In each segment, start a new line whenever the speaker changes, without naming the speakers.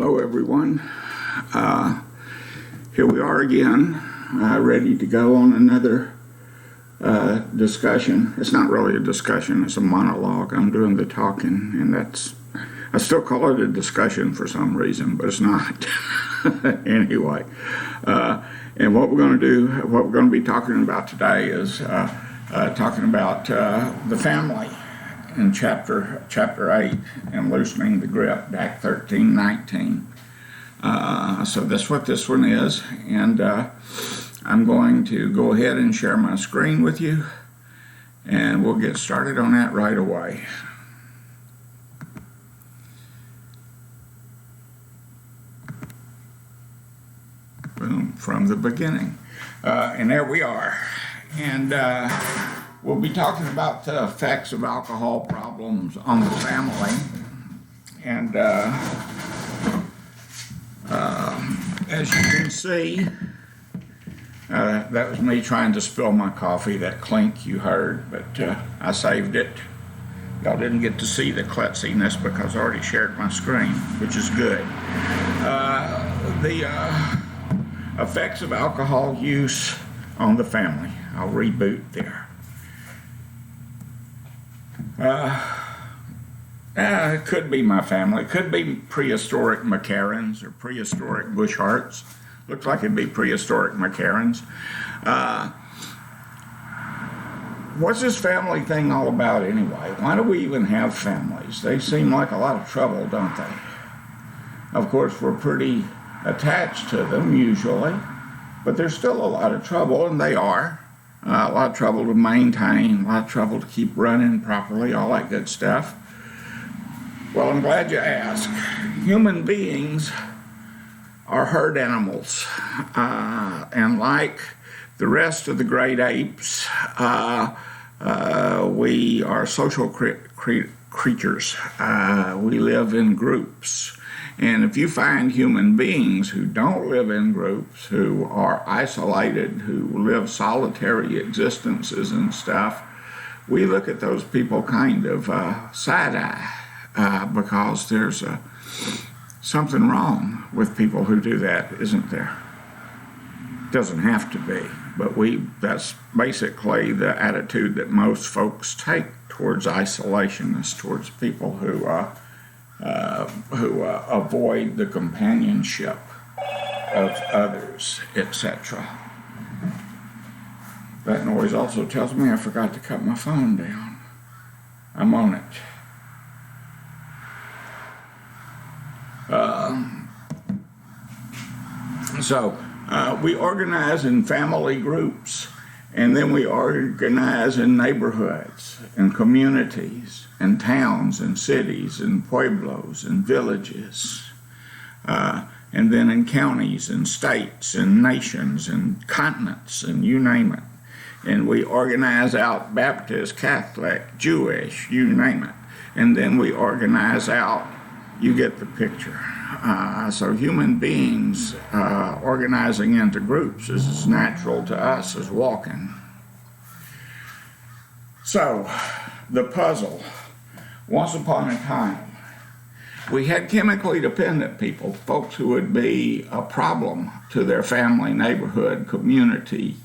Hello, everyone. Here we are again, ready to go on another discussion. It's not really a discussion, it's a monologue. I'm doing the talking, and I still call it a discussion for some reason, but it's not. Anyway, and what we're going to be talking about today is talking about the family in chapter 8 and loosening the grip, DAAC 1319. So that's what this one is, and I'm going to go ahead and share my screen with you, and we'll get started on that right away. Boom, from the beginning. And there we are. And we'll be talking about the effects of alcohol problems on the family. And as you can see, that was me trying to spill my coffee, that clink you heard, but I saved it. Y'all didn't get to see the klutziness because I already shared my screen, which is good. The effects of alcohol use on the family. I'll reboot there. It could be my family. It could be prehistoric McCarrans or prehistoric Bushharts. Looks like it'd be prehistoric McCarrans. What's this family thing all about anyway? Why do we even have families? They seem like a lot of trouble, don't they? Of course, we're pretty attached to them usually, but there's still a lot of trouble, and they are. A lot of trouble to maintain, a lot of trouble to keep running properly, all that good stuff. Well, I'm glad you asked. Human beings are herd animals, and like the rest of the great apes, we are social creatures. We live in groups. And if you find human beings who don't live in groups, who are isolated, who live solitary existences and stuff, we look at those people kind of side-eye because there's something wrong with people who do that, isn't there? Doesn't have to be, but that's basically the attitude that most folks take towards isolationists, towards people who avoid the companionship of others, etc. That noise also tells me I forgot to cut my phone down. I'm on it. So we organize in family groups, and then we organize in neighborhoods and communities and towns and cities and pueblos and villages, and then in counties and states and nations and continents and you name it. And we organize out Baptist, Catholic, Jewish, you name it. And then we organize out, you get the picture. So human beings organizing into groups is as natural to us as walking. So, the puzzle. Once upon a time, we had chemically dependent people, folks who would be a problem to their family, neighborhood, community,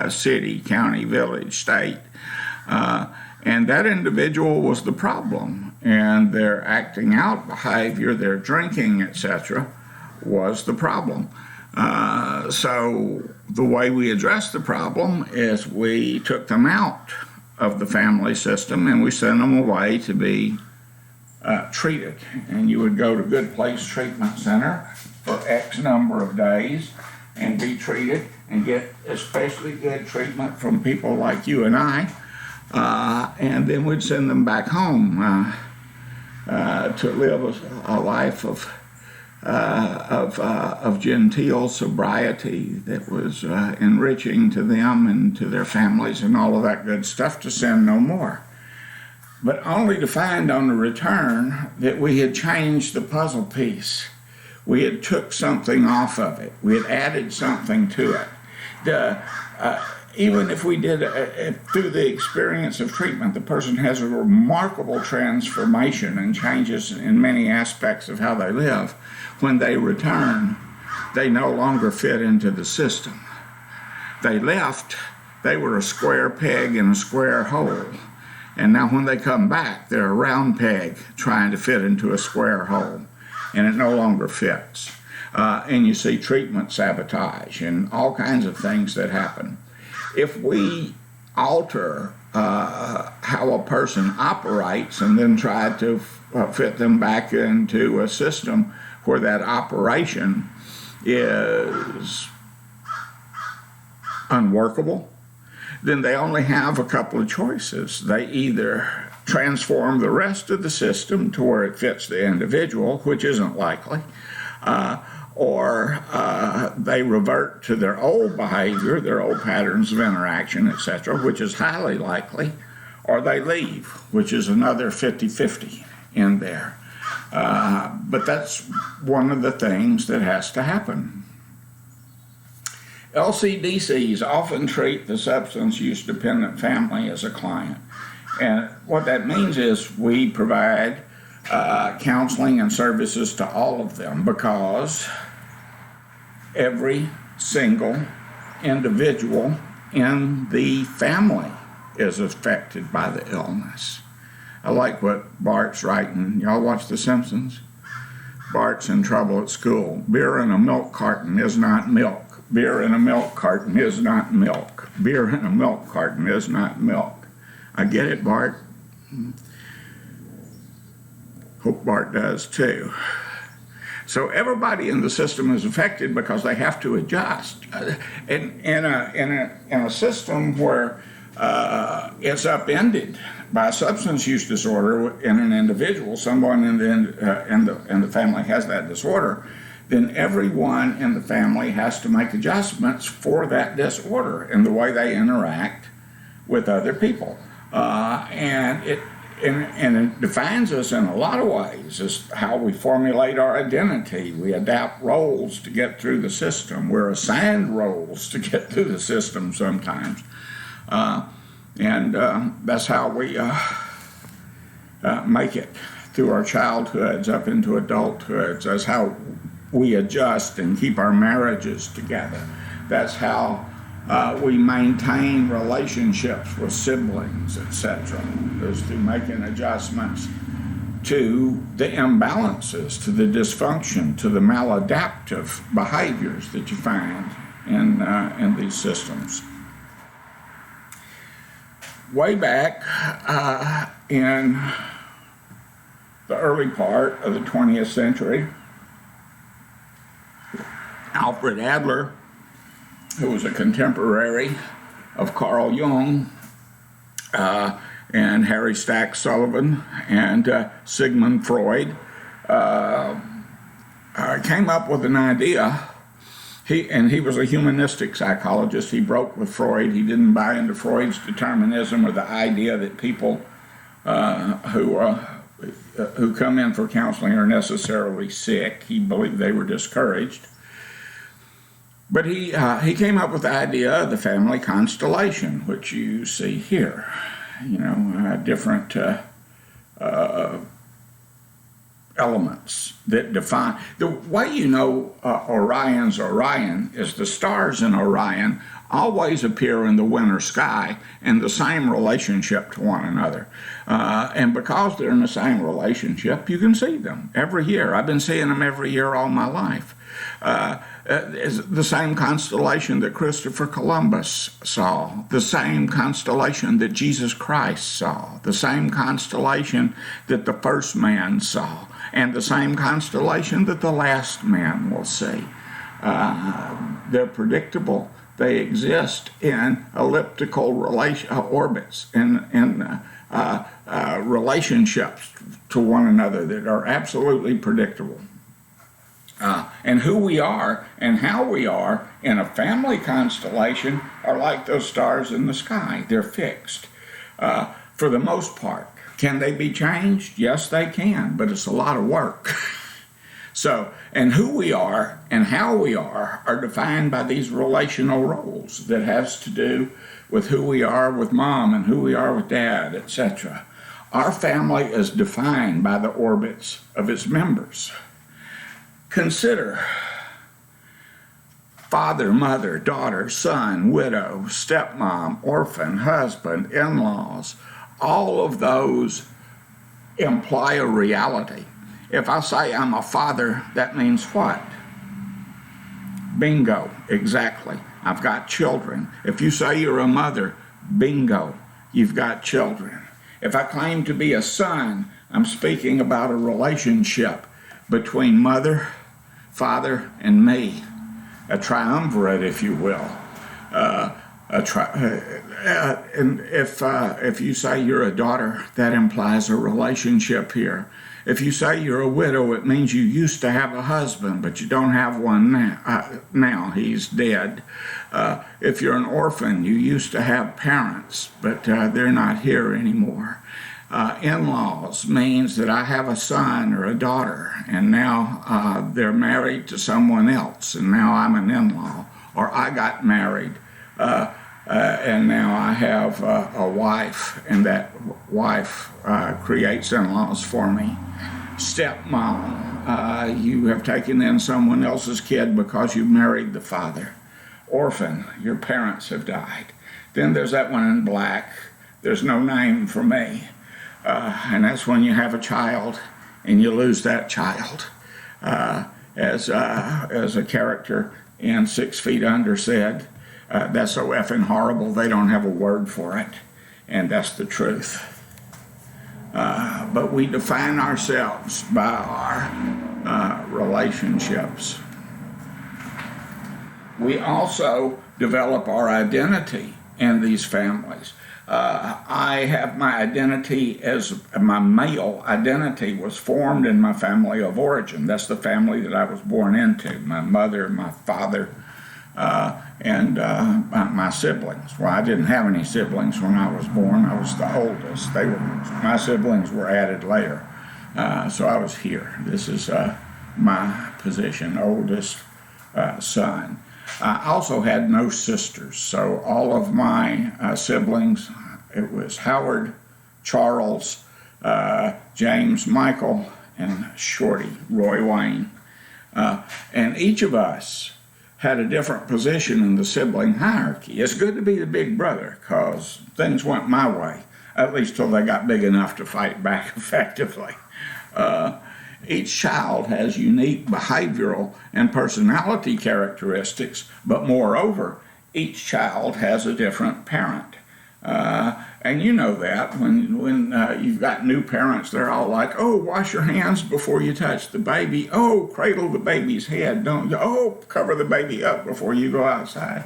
city, county, village, state. And that individual was the problem, and their acting out behavior, their drinking, etc., was the problem. So the way we addressed the problem is we took them out of the family system and we sent them away to be treated. And you would go to Good Place Treatment Center for X number of days and be treated and get especially good treatment from people like you and I. And then we'd send them back home to live a life of genteel sobriety that was enriching to them and to their families and all of that good stuff, to sin no more. But only to find on the return that we had changed the puzzle piece. We had took something off of it. We had added something to it. even if we did, through the experience of treatment, the person has a remarkable transformation and changes in many aspects of how they live. When they return, they no longer fit into the system. They left, they were a square peg in a square hole. And now when they come back, they're a round peg trying to fit into a square hole, and it no longer fits. And you see treatment sabotage and all kinds of things that happen. If we alter how a person operates and then try to fit them back into a system where that operation is unworkable, then they only have a couple of choices. They either transform the rest of the system to where it fits the individual, which isn't likely, or they revert to their old behavior, their old patterns of interaction, etc., which is highly likely, or they leave, which is another 50-50 in there. But that's one of the things that has to happen. LCDCs often treat the substance use dependent family as a client. And what that means is we provide counseling and services to all of them, because every single individual in the family is affected by the illness. I like what Bart's writing. Y'all watch The Simpsons? Bart's in trouble at school. Beer in a milk carton is not milk. Beer in a milk carton is not milk. Beer in a milk carton is not milk. I get it, Bart. Hope Bart does too. So everybody in the system is affected because they have to adjust. In a system where it's upended by a substance use disorder in an individual, someone in the family has that disorder, then everyone in the family has to make adjustments for that disorder in the way they interact with other people. And it defines us in a lot of ways. It's how we formulate our identity. We adapt roles to get through the system. We're assigned roles to get through the system sometimes. And that's how we make it through our childhoods up into adulthoods. That's how we adjust and keep our marriages together. That's how we maintain relationships with siblings, etc. Is through making adjustments to the imbalances, to the dysfunction, to the maladaptive behaviors that you find in these systems. Way back in the early part of the 20th century, Alfred Adler, who was a contemporary of Carl Jung and Harry Stack Sullivan and Sigmund Freud, came up with an idea. He was a humanistic psychologist. He broke with Freud. He didn't buy into Freud's determinism or the idea that people who come in for counseling are necessarily sick. He believed they were discouraged. But he came up with the idea of the family constellation, which you see here. Different elements that define. The way Orion's Orion is the stars in Orion always appear in the winter sky in the same relationship to one another. And because they're in the same relationship, you can see them every year. I've been seeing them every year all my life. Is the same constellation that Christopher Columbus saw, the same constellation that Jesus Christ saw, the same constellation that the first man saw, and the same constellation that the last man will see. They're predictable. They exist in elliptical orbits, in relationships to one another that are absolutely predictable. And who we are and how we are in a family constellation are like those stars in the sky. They're fixed for the most part. Can they be changed? Yes, they can, but it's a lot of work. So, and who we are and how we are defined by these relational roles that has to do with who we are with mom and who we are with dad, etc. Our family is defined by the orbits of its members. Consider father, mother, daughter, son, widow, stepmom, orphan, husband, in-laws. All of those imply a reality. If I say I'm a father, that means what? Bingo, exactly. I've got children. If you say you're a mother, bingo, you've got children. If I claim to be a son, I'm speaking about a relationship between mother, father, and me, a triumvirate, if you will. And if you say you're a daughter, that implies a relationship here. If you say you're a widow, it means you used to have a husband, but you don't have one now. He's dead. If you're an orphan, you used to have parents, but they're not here anymore. In-laws means that I have a son or a daughter, and now they're married to someone else, and now I'm an in-law. Or I got married, and now I have a wife, and that wife creates in-laws for me. Stepmom, you have taken in someone else's kid because you married the father. Orphan, your parents have died. Then there's that one in black. There's no name for me. And that's when you have a child and you lose that child. As a character in 6 Feet Under said, that's so effing horrible they don't have a word for it. And that's the truth. But we define ourselves by our relationships. We also develop our identity in these families. I have my identity as my male identity was formed in my family of origin. That's the family that I was born into. My mother, my father, and my siblings. Well, I didn't have any siblings when I was born. I was the oldest. My siblings were added later. So I was here. This is my position, oldest son. I also had no sisters, so all of my siblings, it was Howard, Charles, James, Michael, and Shorty, Roy Wayne. And each of us had a different position in the sibling hierarchy. It's good to be the big brother because things went my way, at least till they got big enough to fight back effectively. Each child has unique behavioral and personality characteristics, but moreover, each child has a different parent. And you know that when you've got new parents, they're all like, oh, wash your hands before you touch the baby. Oh, cradle the baby's head. Don't you? Oh, cover the baby up before you go outside.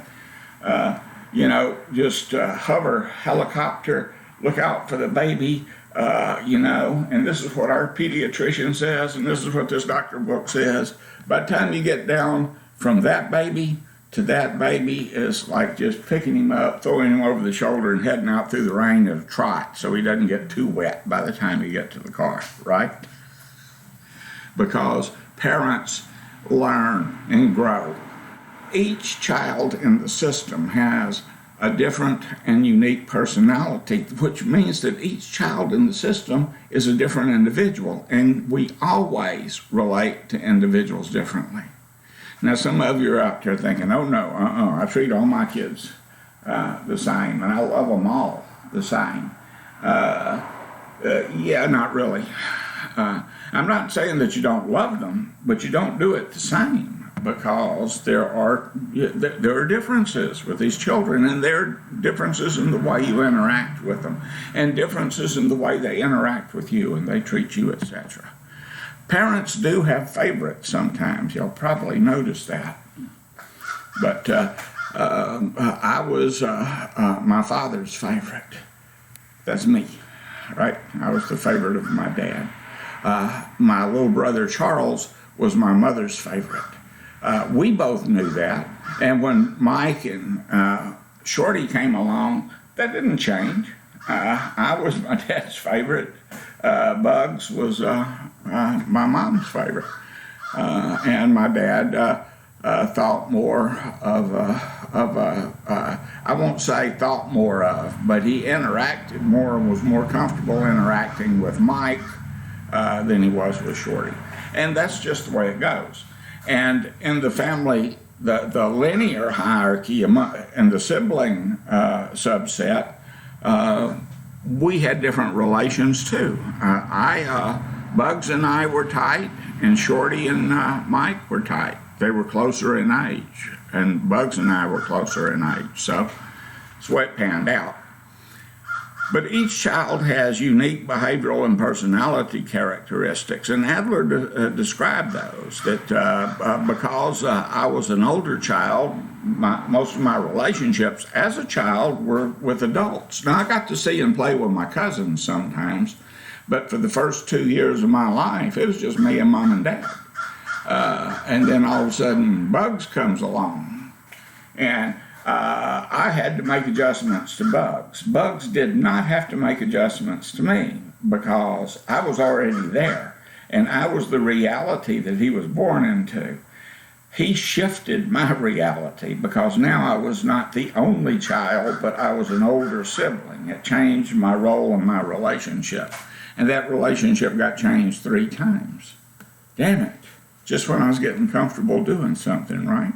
Just hover, helicopter, look out for the baby. And this is what our pediatrician says, and this is what this doctor book says. By the time you get down from that baby to that baby, is like just picking him up, throwing him over the shoulder, and heading out through the rain at a trot so he doesn't get too wet by the time you get to the car, right? Because parents learn and grow. Each child in the system has a different and unique personality, which means that each child in the system is a different individual, and we always relate to individuals differently. Now, some of you are out there thinking, oh no, I treat all my kids the same, and I love them all the same. Yeah, not really. I'm not saying that you don't love them, but you don't do it the same. Because there are differences with these children, and there are differences in the way you interact with them, and differences in the way they interact with you and they treat you, etc. Parents do have favorites sometimes. You'll probably notice that. But I was my father's favorite. That's me, right? I was the favorite of my dad. My little brother Charles was my mother's favorite. We both knew that, and when Mike and Shorty came along, that didn't change. I was my dad's favorite. Bugs was my mom's favorite. and my dad thought more I won't say thought more of, but he interacted more and was more comfortable interacting with Mike than he was with Shorty. And that's just the way it goes. And in the family, the linear hierarchy in the sibling subset, we had different relations too. Bugs and I were tight, and Shorty and Mike were tight. They were closer in age, and Bugs and I were closer in age. So that's the way it panned out. But each child has unique behavioral and personality characteristics, and Adler described those, that because I was an older child, most of my relationships as a child were with adults. Now, I got to see and play with my cousins sometimes, but for the first 2 years of my life, it was just me and Mom and Dad. And then all of a sudden, Bugs comes along, and I had to make adjustments to Bugs. Bugs did not have to make adjustments to me because I was already there, and I was the reality that he was born into. He shifted my reality because now I was not the only child, but I was an older sibling. It changed my role and my relationship, and that relationship got changed 3 times. Damn it, just when I was getting comfortable doing something, right?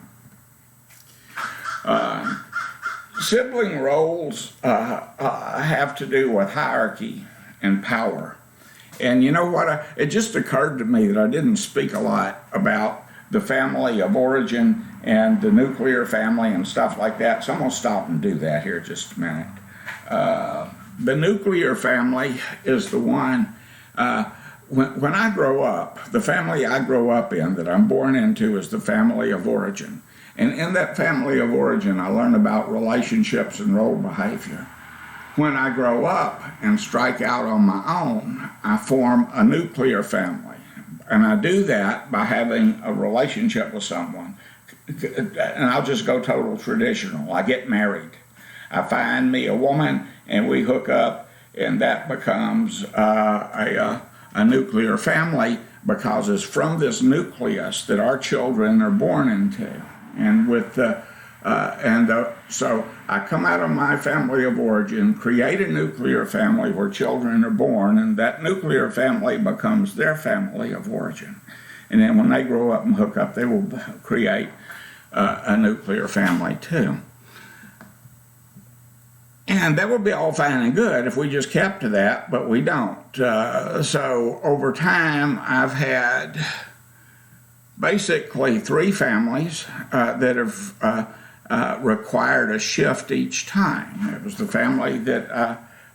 Sibling roles have to do with hierarchy and power. And you know what? It just occurred to me that I didn't speak a lot about the family of origin and the nuclear family and stuff like that. So I'm going to stop and do that here just a minute. The nuclear family is the one, when I grow up, the family I grow up in, that I'm born into, is the family of origin. And in that family of origin, I learn about relationships and role behavior. When I grow up and strike out on my own, I form a nuclear family. And I do that by having a relationship with someone. And I'll just go total traditional. I get married. I find me a woman, and we hook up, and that becomes a nuclear family, because it's from this nucleus that our children are born into. And so I come out of my family of origin, create a nuclear family where children are born, and that nuclear family becomes their family of origin. And then when they grow up and hook up, they will create a nuclear family too. And that would be all fine and good if we just kept to that, but we don't. So over time, I've had basically 3 families that have required a shift each time. It was the family that,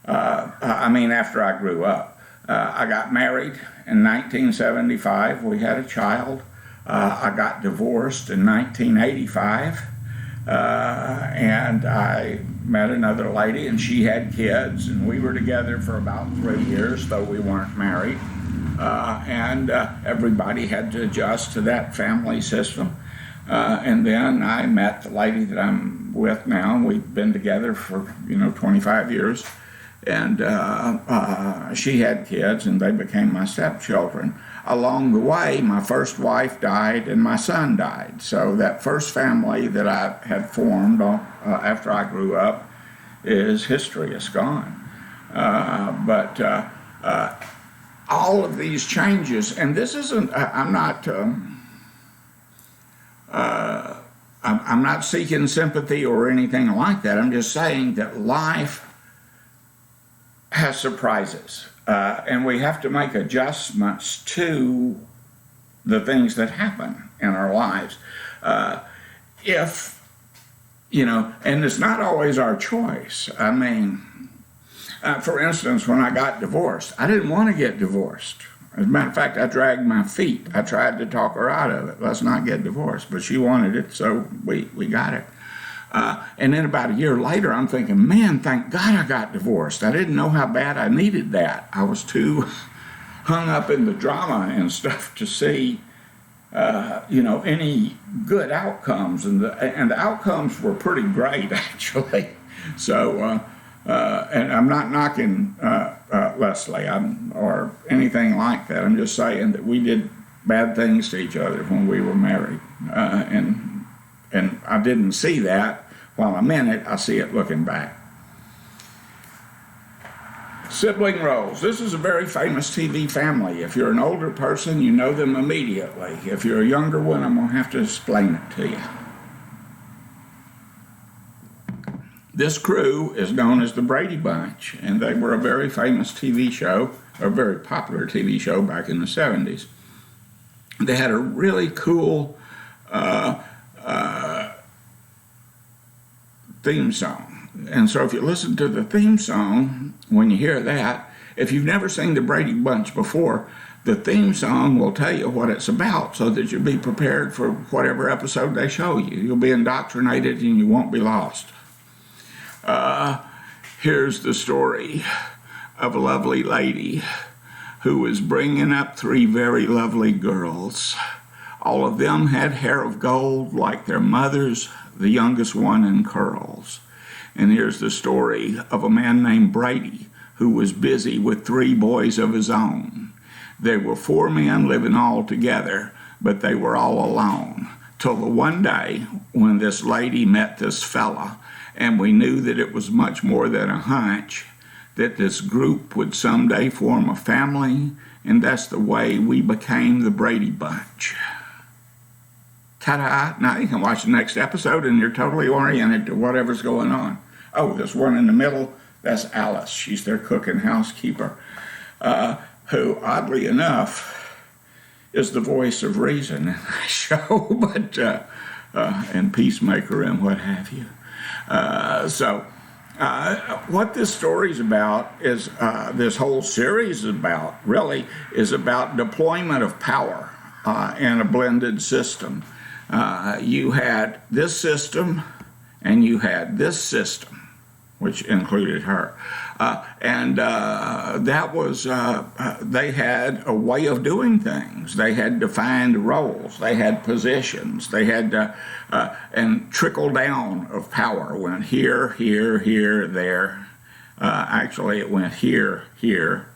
after I grew up. I got married in 1975. We had a child. I got divorced in 1985. And I met another lady, and she had kids, and we were together for about 3 years, though we weren't married. And everybody had to adjust to that family system. And then I met the lady that I'm with now, and we've been together for 25 years. And she had kids, and they became my stepchildren. Along the way, my first wife died, and my son died. So that first family that I had formed after I grew up is history. It's gone. But all of these changes, and this isn't, I'm not seeking sympathy or anything like that. I'm just saying that life has surprises, and we have to make adjustments to the things that happen in our lives. And it's not always our choice. For instance, when I got divorced, I didn't want to get divorced. As a matter of fact, I dragged my feet. I tried to talk her out of it. Let's not get divorced. But she wanted it, so we got it. And then about a year later, I'm thinking, man, thank God I got divorced. I didn't know how bad I needed that. I was too hung up in the drama and stuff to see, any good outcomes. And the outcomes were pretty great, actually. So, and I'm not knocking Leslie or anything like that. I'm just saying that we did bad things to each other when we were married. And I didn't see that while I'm in it. I see it looking back. Sibling roles. This is a very famous TV family. If you're an older person, you know them immediately. If you're a younger one, I'm going to have to explain it to you. This crew is known as the Brady Bunch, and they were a very famous TV show, a very popular TV show back in the 70s. They had a really cool theme song. And so if you listen to the theme song, when you hear that, if you've never seen the Brady Bunch before, the theme song will tell you what it's about so that you'll be prepared for whatever episode they show you. You'll be indoctrinated and you won't be lost. Here's the story of a lovely lady who was bringing up 3 very lovely girls. All of them had hair of gold like their mothers, the youngest one in curls. And here's the story of a man named Brady who was busy with 3 boys of his own. There were 4 men living all together, but they were all alone. Till the one day when this lady met this fella, and we knew that it was much more than a hunch, that this group would someday form a family, and that's the way we became the Brady Bunch. Ta-da! Now you can watch the next episode and you're totally oriented to whatever's going on. Oh, this one in the middle, that's Alice. She's their cook and housekeeper, who, oddly enough, is the voice of reason in the show, but and Peacemaker and what have you. What this story's about is, this whole series is about, really, is about deployment of power in a blended system. You had this system, and you had this system, which included her. That was, they had a way of doing things. They had defined roles. They had positions. They had, and trickle down of power went here, here, here, there. Actually, it went here, here,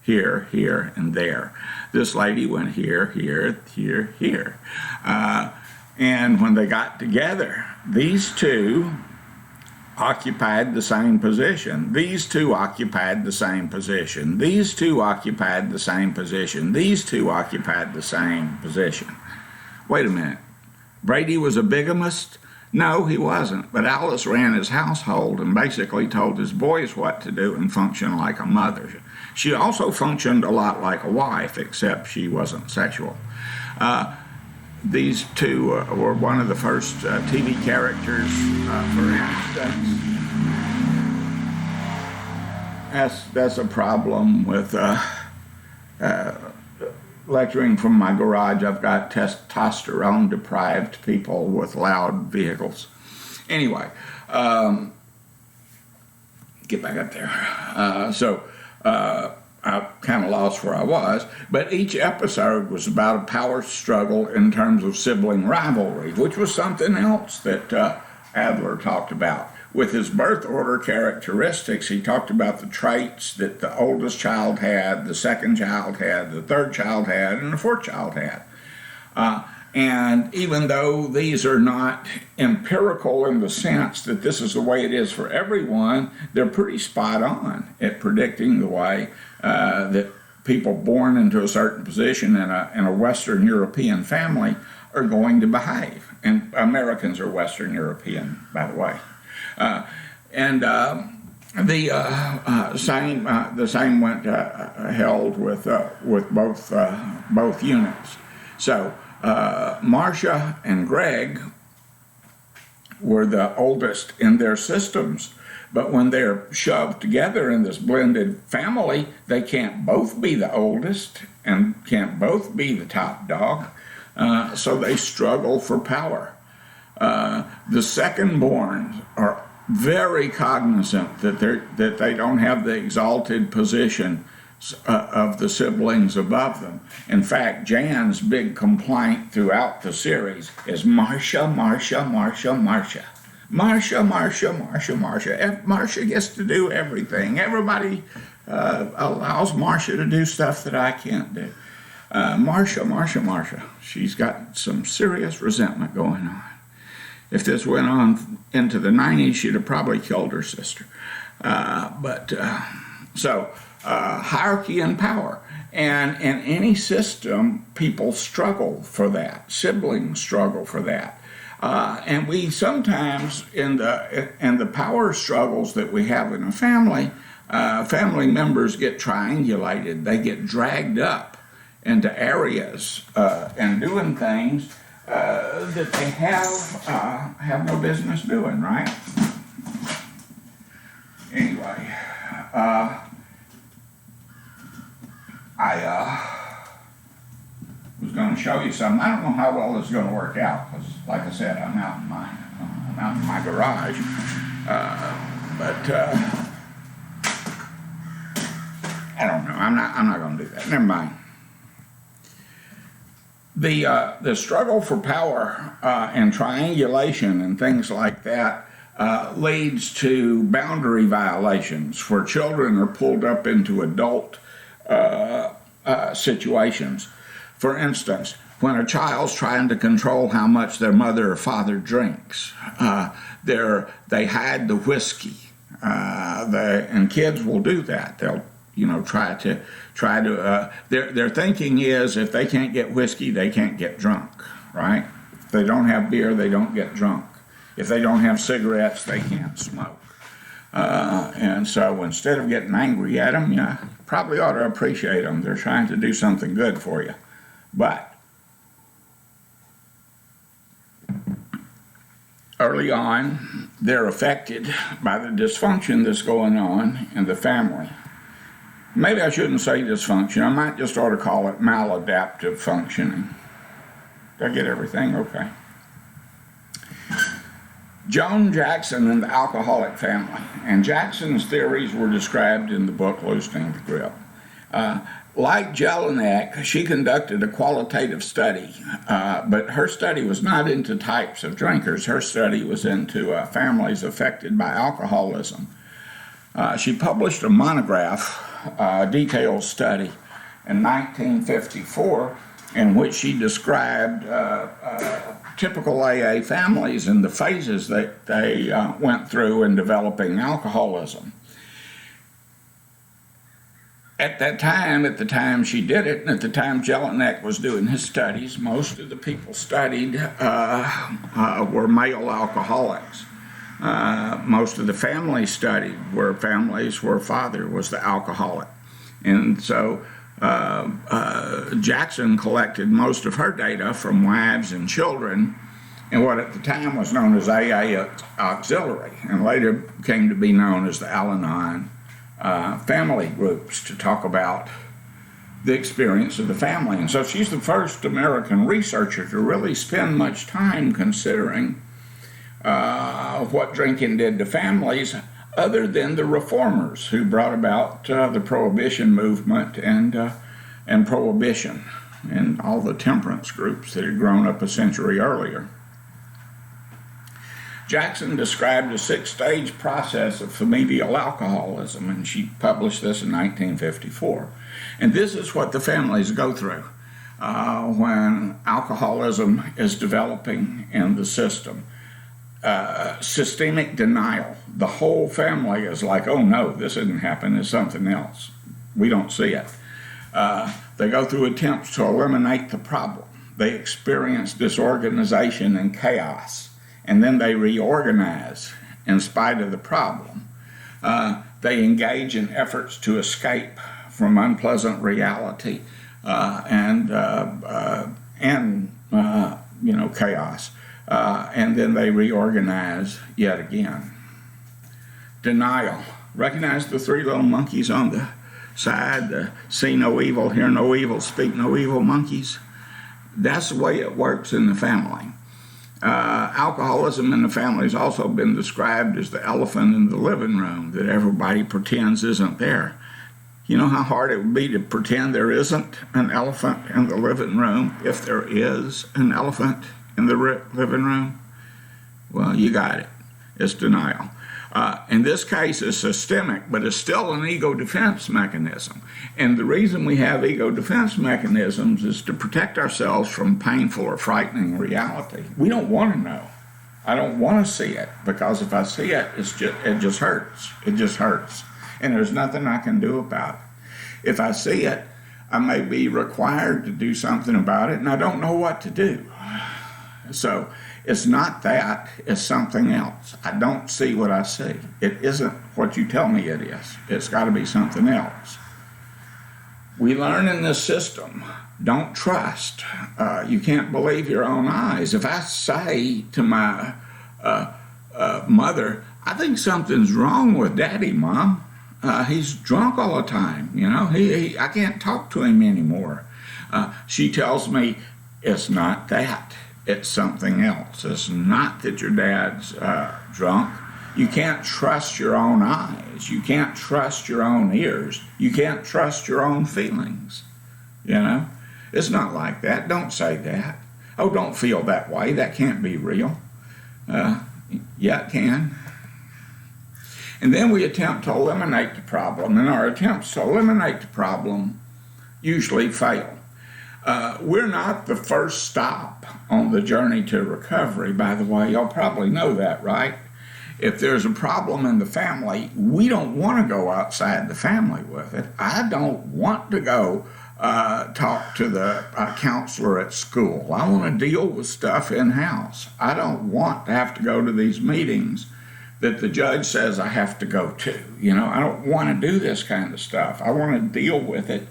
here, here, and there. This lady went here, here, here, here. And when they got together, these 2 occupied the same position. These 2 occupied the same position. These 2 occupied the same position. These 2 occupied the same position. Wait a minute. Brady was a bigamist? No, he wasn't. But Alice ran his household and basically told his boys what to do and function like a mother. She also functioned a lot like a wife, except she wasn't sexual. These 2 were one of the first TV characters, for instance. That's a problem with lecturing from my garage. I've got testosterone-deprived people with loud vehicles. Anyway, get back up there. I kind of lost where I was, but each episode was about a power struggle in terms of sibling rivalry, which was something else that Adler talked about. With his birth order characteristics, he talked about the traits that the oldest child had, the second child had, the third child had, and the fourth child had. And even though these are not empirical in the sense that this is the way it is for everyone, they're pretty spot on at predicting the way that people born into a certain position in a Western European family are going to behave. And Americans are Western European, by the way. The same went held with both units. So Marcia and Greg were the oldest in their systems, but when they're shoved together in this blended family, they can't both be the oldest and can't both be the top dog, so they struggle for power. The second-born are very cognizant that they don't have the exalted position of the siblings above them. In fact, Jan's big complaint throughout the series is Marcia, Marcia, Marcia, Marcia. Marcia, Marcia, Marcia, Marcia. Marcia gets to do everything. Everybody allows Marcia to do stuff that I can't do. Marcia, she's got some serious resentment going on. If this went on into the 90s, she'd have probably killed her sister. So hierarchy and power. And in any system, people struggle for that. Siblings struggle for that. And we sometimes, in the power struggles that we have in a family, family members get triangulated. They get dragged up into areas and doing things that they have no business doing, right? Anyway, I was going to show you something. I don't know how well this is going to work out because, like I said, I'm out in my garage. I don't know. I'm not going to do that. Never mind. The struggle for power and triangulation and things like that leads to boundary violations where children are pulled up into adult situations. For instance, when a child's trying to control how much their mother or father drinks, they hide the whiskey. And kids will do that. They'll try to. Their thinking is if they can't get whiskey, they can't get drunk, right? If they don't have beer, they don't get drunk. If they don't have cigarettes, they can't smoke. And so instead of getting angry at them, you probably ought to appreciate them. They're trying to do something good for you. But early on, they're affected by the dysfunction that's going on in the family. Maybe I shouldn't say dysfunction. I might just ought to call it maladaptive functioning. Did I get everything? Okay. Joan Jackson and the Alcoholic Family. And Jackson's theories were described in the book Loosening the Grip. Like Jelinek, she conducted a qualitative study, but her study was not into types of drinkers. Her study was into families affected by alcoholism. She published a monograph, detailed study, in 1954 in which she described typical AA families and the phases that they went through in developing alcoholism. At the time she did it, and at the time Jelinek was doing his studies, most of the people studied were male alcoholics. Most of the families studied were families where father was the alcoholic. And so Jackson collected most of her data from wives and children in what at the time was known as AA Auxiliary, and later came to be known as the Al-Anon family groups, to talk about the experience of the family. And so she's the first American researcher to really spend much time considering what drinking did to families, other than the reformers who brought about the prohibition movement and prohibition and all the temperance groups that had grown up a century earlier. Jackson described a 6-stage process of familial alcoholism, and she published this in 1954. And this is what the families go through when alcoholism is developing in the system. Systemic denial. The whole family is like, oh no, this didn't happen, it's something else. We don't see it. They go through attempts to eliminate the problem. They experience disorganization and chaos, and then they reorganize in spite of the problem. They engage in efforts to escape from unpleasant reality and chaos. And then they reorganize yet again. Denial. Recognize the 3 little monkeys on the side, the see no evil, hear no evil, speak no evil monkeys? That's the way it works in the family. Alcoholism in the family has also been described as the elephant in the living room that everybody pretends isn't there. You know how hard it would be to pretend there isn't an elephant in the living room if there is an elephant in the living room? Well, you got it. It's denial. In this case, it's systemic, but it's still an ego defense mechanism. And the reason we have ego defense mechanisms is to protect ourselves from painful or frightening reality. We don't want to know. I don't want to see it, because if I see it, it just hurts. It just hurts. And there's nothing I can do about it. If I see it, I may be required to do something about it, and I don't know what to do. So it's not that, it's something else. I don't see what I see. It isn't what you tell me it is. It's got to be something else. We learn in this system, don't trust. You can't believe your own eyes. If I say to my mother, I think something's wrong with Daddy, Mom. He's drunk all the time, you know. I can't talk to him anymore. She tells me, it's not that. It's something else. It's not that your dad's drunk. You can't trust your own eyes. You can't trust your own ears. You can't trust your own feelings. You know? It's not like that. Don't say that. Oh, don't feel that way. That can't be real. Yeah, it can. And then we attempt to eliminate the problem, and our attempts to eliminate the problem usually fail. We're not the first stop on the journey to recovery, by the way. Y'all probably know that, right? If there's a problem in the family, we don't want to go outside the family with it. I don't want to go talk to the counselor at school. I want to deal with stuff in-house. I don't want to have to go to these meetings that the judge says I have to go to. You know, I don't want to do this kind of stuff. I want to deal with it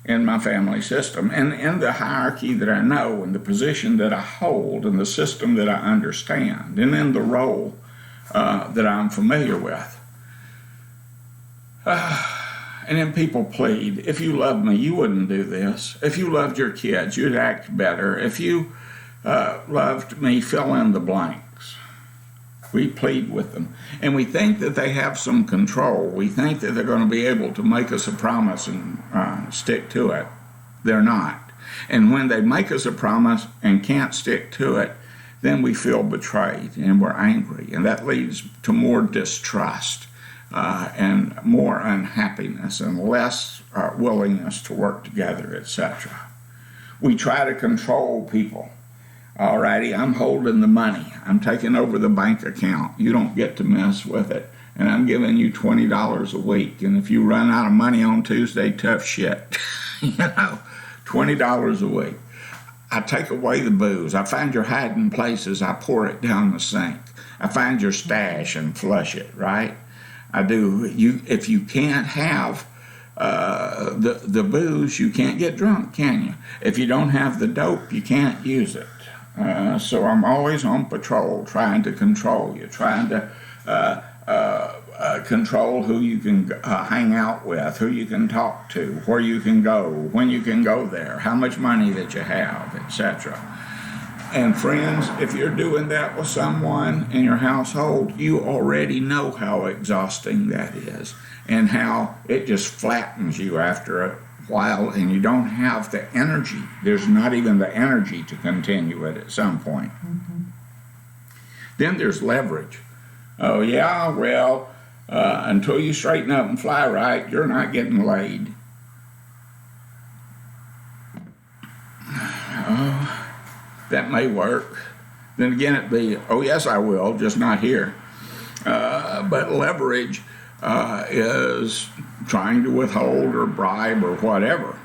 in my family system, and in the hierarchy that I know, and the position that I hold, and the system that I understand, and in the role that I'm familiar with. And then people plead, if you loved me, you wouldn't do this. If you loved your kids, you'd act better. If you loved me, fill in the blanks. We plead with them. And we think that they have some control. We think that they're going to be able to make us a promise and stick to it. They're not. And when they make us a promise and can't stick to it, then we feel betrayed and we're angry. And that leads to more distrust and more unhappiness and less willingness to work together, etc. We try to control people. Alrighty, I'm holding the money. I'm taking over the bank account. You don't get to mess with it. And I'm giving you $20 a week. And if you run out of money on Tuesday, tough shit. You know, $20 a week. I take away the booze. I find your hiding places. I pour it down the sink. I find your stash and flush it, right? I do. If you can't have the booze, you can't get drunk, can you? If you don't have the dope, you can't use it. So I'm always on patrol, trying to control you, trying to control who you can hang out with, who you can talk to, where you can go, when you can go there, how much money that you have, etc. And friends, if you're doing that with someone in your household, you already know how exhausting that is and how it just flattens you after a while, and you don't have the energy. There's not even the energy to continue it at some point. Mm-hmm. Then there's leverage. Oh yeah, well, until you straighten up and fly right, you're not getting laid. Oh, that may work. Then again, it'd be, oh yes, I will, just not here. But leverage is trying to withhold or bribe or whatever,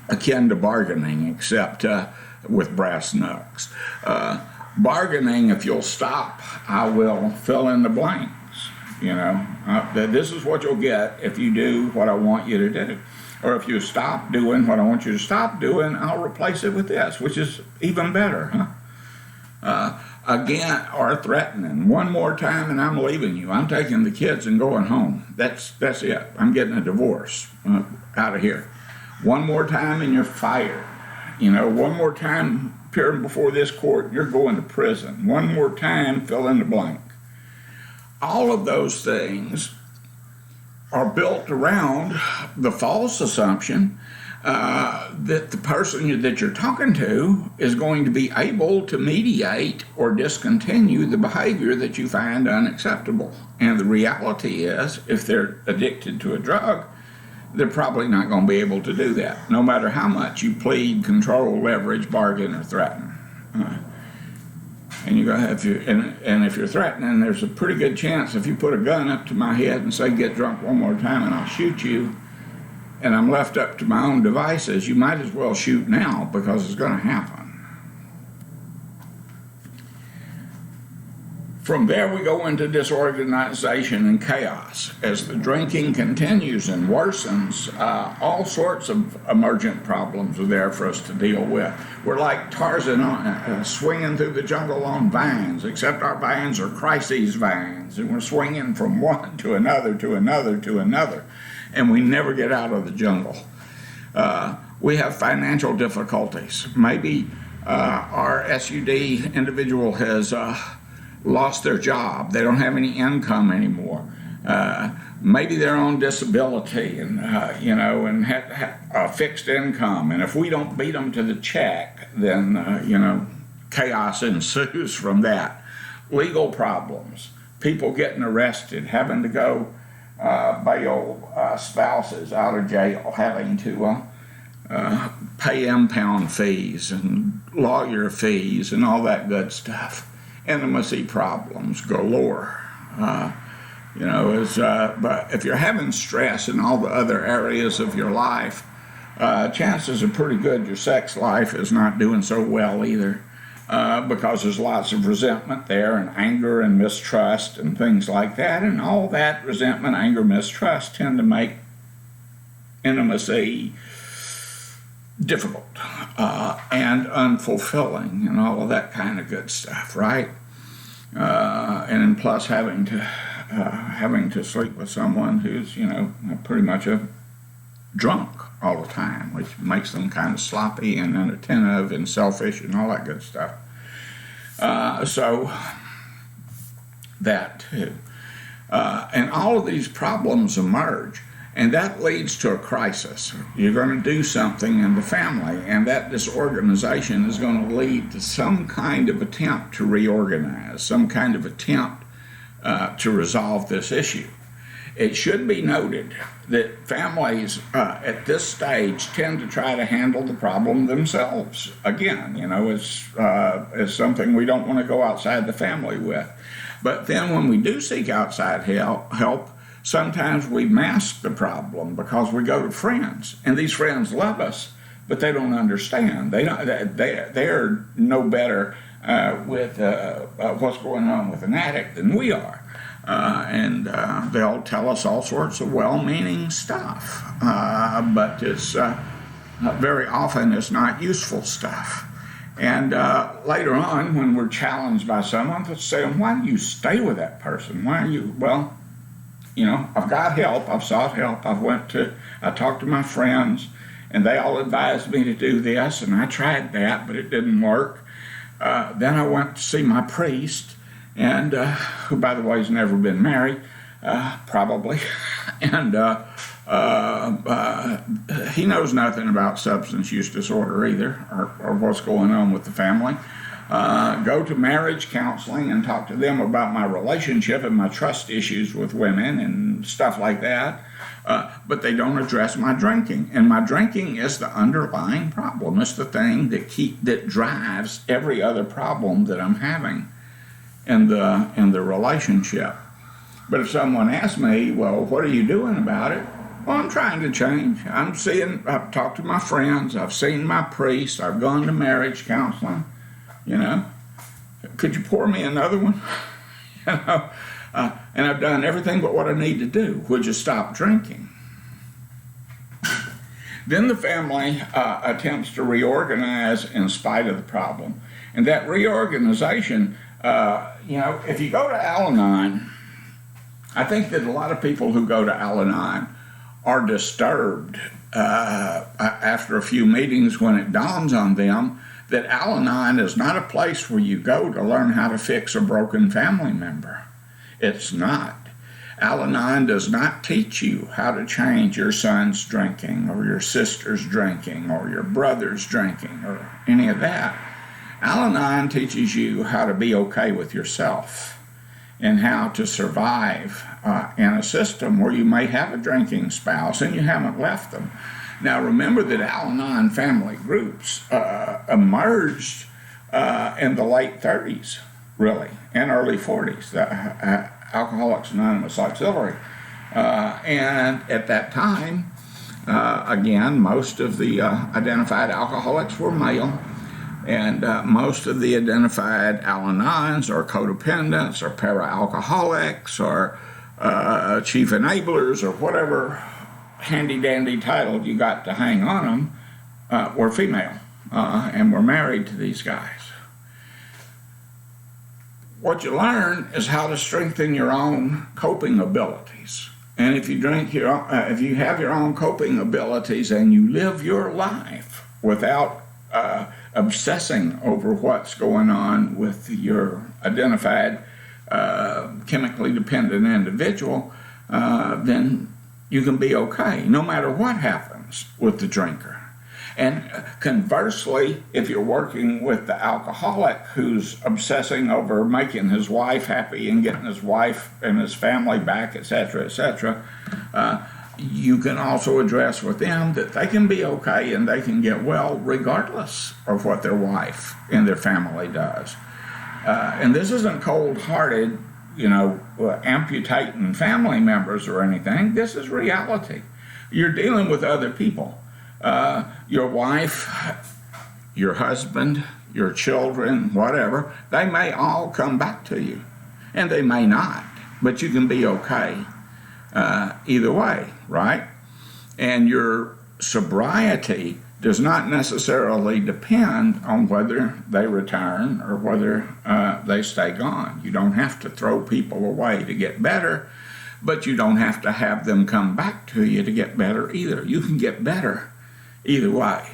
akin to bargaining, except with brass knucks. Bargaining, if you'll stop, I will fill in the blanks. You know, this is what you'll get if you do what I want you to do. Or if you stop doing what I want you to stop doing, I'll replace it with this, which is even better, huh? Again, or threatening. One more time and I'm leaving you. I'm taking the kids and going home. That's it. I'm getting a divorce out of here. One more time and you're fired. You know, one more time appearing before this court, you're going to prison. One more time, fill in the blank. All of those things are built around the false assumption that the person that you're talking to is going to be able to mediate or discontinue the behavior that you find unacceptable. And the reality is, if they're addicted to a drug, they're probably not going to be able to do that, no matter how much you plead, control, leverage, bargain, or threaten. And you have and if you're threatening, there's a pretty good chance if you put a gun up to my head and say, "Get drunk one more time and I'll shoot you," and I'm left up to my own devices, you might as well shoot now, because it's going to happen. From there we go into disorganization and chaos. As the drinking continues and worsens, all sorts of emergent problems are there for us to deal with. We're like Tarzan swinging through the jungle on vines, except our vines are crises vines, and we're swinging from one to another to another to another, and we never get out of the jungle. We have financial difficulties. Maybe our SUD individual has lost their job. They don't have any income anymore. Maybe they're on disability and and have a fixed income. And if we don't beat them to the check, then chaos ensues from that. Legal problems, people getting arrested, having to go bail spouses out of jail, having to pay impound fees and lawyer fees and all that good stuff. Intimacy problems galore. But if you're having stress in all the other areas of your life, chances are pretty good your sex life is not doing so well either, because there's lots of resentment there, and anger and mistrust and things like that, and all that resentment, anger, mistrust tend to make intimacy difficult and unfulfilling and all of that kind of good stuff, right? And plus having to sleep with someone who's pretty much a drunk all the time, which makes them kind of sloppy and inattentive and selfish and all that good stuff. So that too, and all of these problems emerge. And that leads to a crisis. You're going to do something in the family, and that disorganization is going to lead to some kind of attempt to reorganize, some kind of attempt to resolve this issue. It should be noted that families at this stage tend to try to handle the problem themselves. Again, it's something we don't want to go outside the family with. But then when we do seek outside help, sometimes we mask the problem because we go to friends, and these friends love us, but they don't understand. They're no better with what's going on with an addict than we are, and they'll tell us all sorts of well-meaning stuff, but it's very often it's not useful stuff. And later on, when we're challenged by someone, they'll say, "Why do you stay with that person? Why are you?" Well, I've got help. I've sought help. I talked to my friends, and they all advised me to do this, and I tried that, but it didn't work. Then I went to see my priest, and who, by the way, has never been married, probably, and he knows nothing about substance use disorder either, or what's going on with the family. Go to marriage counseling and talk to them about my relationship and my trust issues with women and stuff like that. But they don't address my drinking. And my drinking is the underlying problem. It's the thing that drives every other problem that I'm having in the relationship. But if someone asks me, "Well, what are you doing about it?" Well, I'm trying to change. I've talked to my friends, I've seen my priest, I've gone to marriage counseling. Could you pour me another one? And I've done everything but what I need to do, which is stop drinking. Then the family attempts to reorganize in spite of the problem. And that reorganization, if you go to Al-Anon, I think that a lot of people who go to Al-Anon are disturbed after a few meetings when it dawns on them that Al-Anon is not a place where you go to learn how to fix a broken family member. It's not. Al-Anon does not teach you how to change your son's drinking or your sister's drinking or your brother's drinking or any of that. Al-Anon teaches you how to be okay with yourself and how to survive in a system where you may have a drinking spouse and you haven't left them. Now remember that Al-Anon family groups emerged in the late 30s, really, and early 40s. Alcoholics Anonymous Auxiliary. And at that time, again, most of the identified alcoholics were male, and most of the identified Al-Anons or codependents or para-alcoholics or chief enablers or whatever handy-dandy title you got to hang on them were female and were married to these guys. What you learn is how to strengthen your own coping abilities. And if you if you have your own coping abilities and you live your life without obsessing over what's going on with your identified chemically dependent individual, then you can be okay, no matter what happens with the drinker. And conversely, if you're working with the alcoholic who's obsessing over making his wife happy and getting his wife and his family back, etc., you can also address with them that they can be okay and they can get well regardless of what their wife and their family does. And this isn't cold-hearted, amputating family members or anything. This is reality. You're dealing with other people. Your wife, your husband, your children, whatever, they may all come back to you, and they may not, but you can be okay either way, right? And your sobriety does not necessarily depend on whether they return or whether they stay gone. You don't have to throw people away to get better, but you don't have to have them come back to you to get better either. You can get better either way.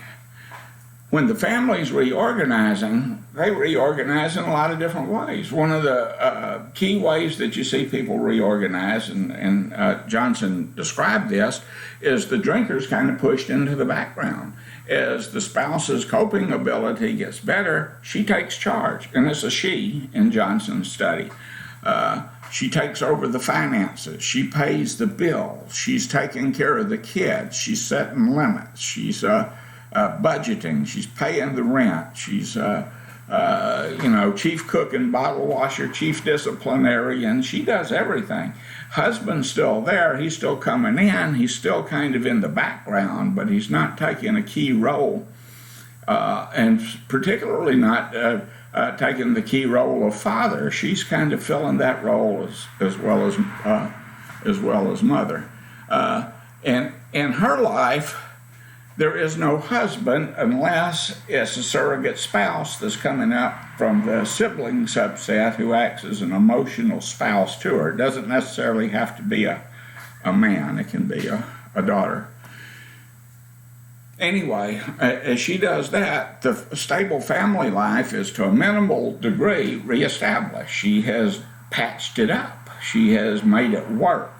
When the family's reorganizing, they reorganize in a lot of different ways. One of the key ways that you see people reorganize, and Johnson described this, is the drinker's kind of pushed into the background. As the spouse's coping ability gets better, she takes charge, and it's a she in Johnson's study. She takes over the finances. She pays the bills. She's taking care of the kids. She's setting limits. She's budgeting. She's paying the rent. She's, chief cook and bottle washer, chief disciplinarian. She does everything. Husband's still there. He's still coming in. He's still kind of in the background, but he's not taking a key role, and particularly not taking the key role of father. She's kind of filling that role as well as mother. And in her life, there is no husband unless it's a surrogate spouse that's coming up from the sibling subset who acts as an emotional spouse to her. It doesn't necessarily have to be a man. It can be a daughter. Anyway, as she does that, the stable family life is to a minimal degree reestablished. She has patched it up. She has made it work.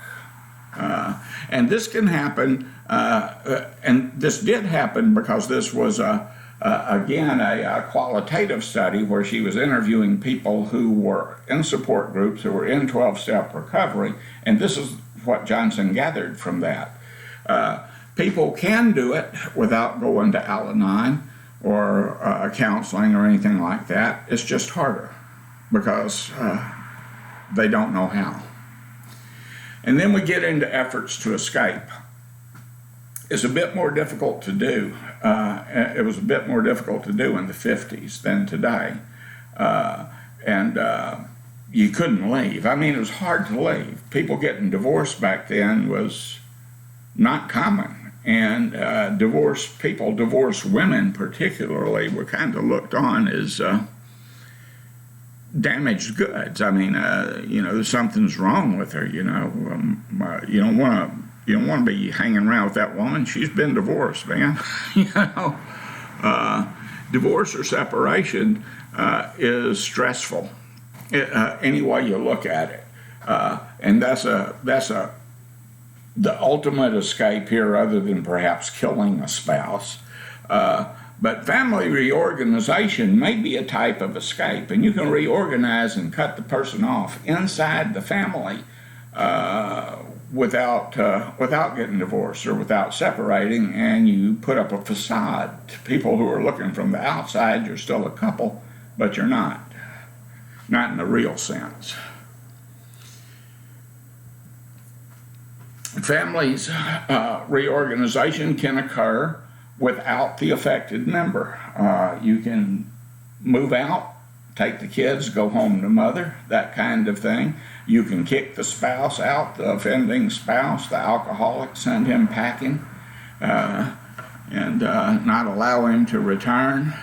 And this can happen, and this did happen because this was, again, a qualitative study where she was interviewing people who were in support groups, who were in 12-step recovery, and this is what Johnson gathered from that. People can do it without going to Al-Anon or counseling or anything like that. It's just harder because they don't know how. And then we get into efforts to escape. It's a bit more difficult to do. It was a bit more difficult to do in the 50s than today. And you couldn't leave. I mean, it was hard to leave. People getting divorced back then was not common. And divorced women particularly, were kind of looked on as damaged goods. I mean, something's wrong with her. You don't want to be hanging around with that woman. She's been divorced, man. Divorce or separation is stressful. Any way you look at it. And that's the ultimate escape here, other than perhaps killing a spouse. But family reorganization may be a type of escape, and you can reorganize and cut the person off inside the family without getting divorced or without separating, and you put up a facade to people who are looking from the outside. You're still a couple, but you're not in the real sense. Families reorganization can occur without the affected member. You can move out, take the kids, go home to mother, that kind of thing. You can kick the spouse out, the offending spouse, the alcoholic, send him packing, and not allow him to return,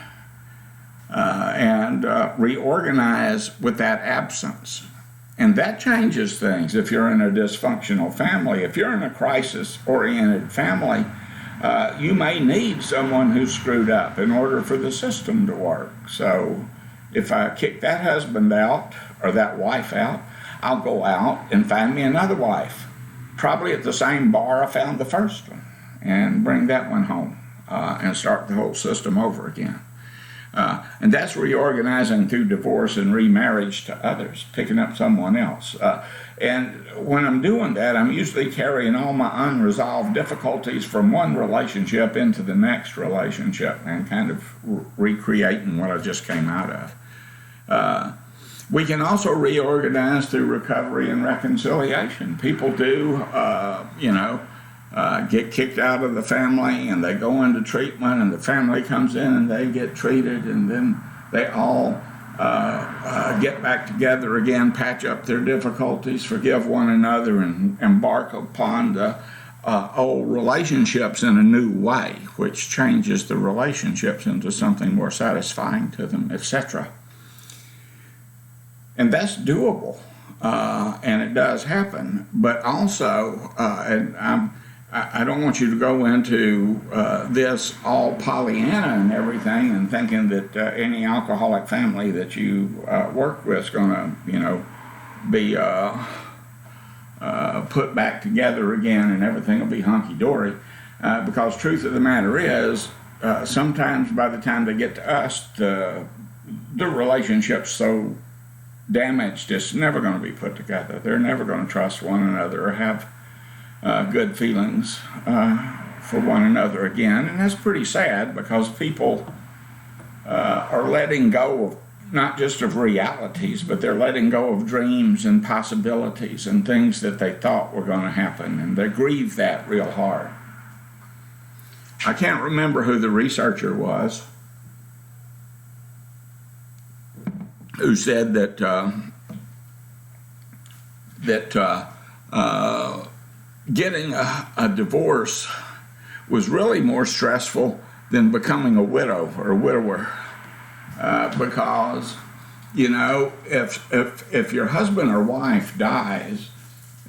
and reorganize with that absence. And that changes things if you're in a dysfunctional family. If you're in a crisis-oriented family, you may need someone who's screwed up in order for the system to work. So if I kick that husband out or that wife out, I'll go out and find me another wife, probably at the same bar I found the first one, and bring that one home and start the whole system over again. And that's reorganizing through divorce and remarriage to others, picking up someone else. And when I'm doing that, I'm usually carrying all my unresolved difficulties from one relationship into the next relationship and kind of recreating what I just came out of. We can also reorganize through recovery and reconciliation. People do, get kicked out of the family and they go into treatment, and the family comes in and they get treated, and then they all get back together again, patch up their difficulties, forgive one another, and embark upon the old relationships in a new way, which changes the relationships into something more satisfying to them, etc. And that's doable, and it does happen. But also, and I don't want you to go into this all Pollyanna and everything and thinking that any alcoholic family that you work with is going to, be put back together again and everything will be hunky-dory. Because truth of the matter is, sometimes by the time they get to us, the relationship's so damaged, it's never going to be put together. They're never going to trust one another or have good feelings for one another again. And that's pretty sad, because people are letting go of not just of realities, but they're letting go of dreams and possibilities and things that they thought were going to happen, and they grieve that real hard. I can't remember who the researcher was who said that getting a divorce was really more stressful than becoming a widow or a widower, because if your husband or wife dies,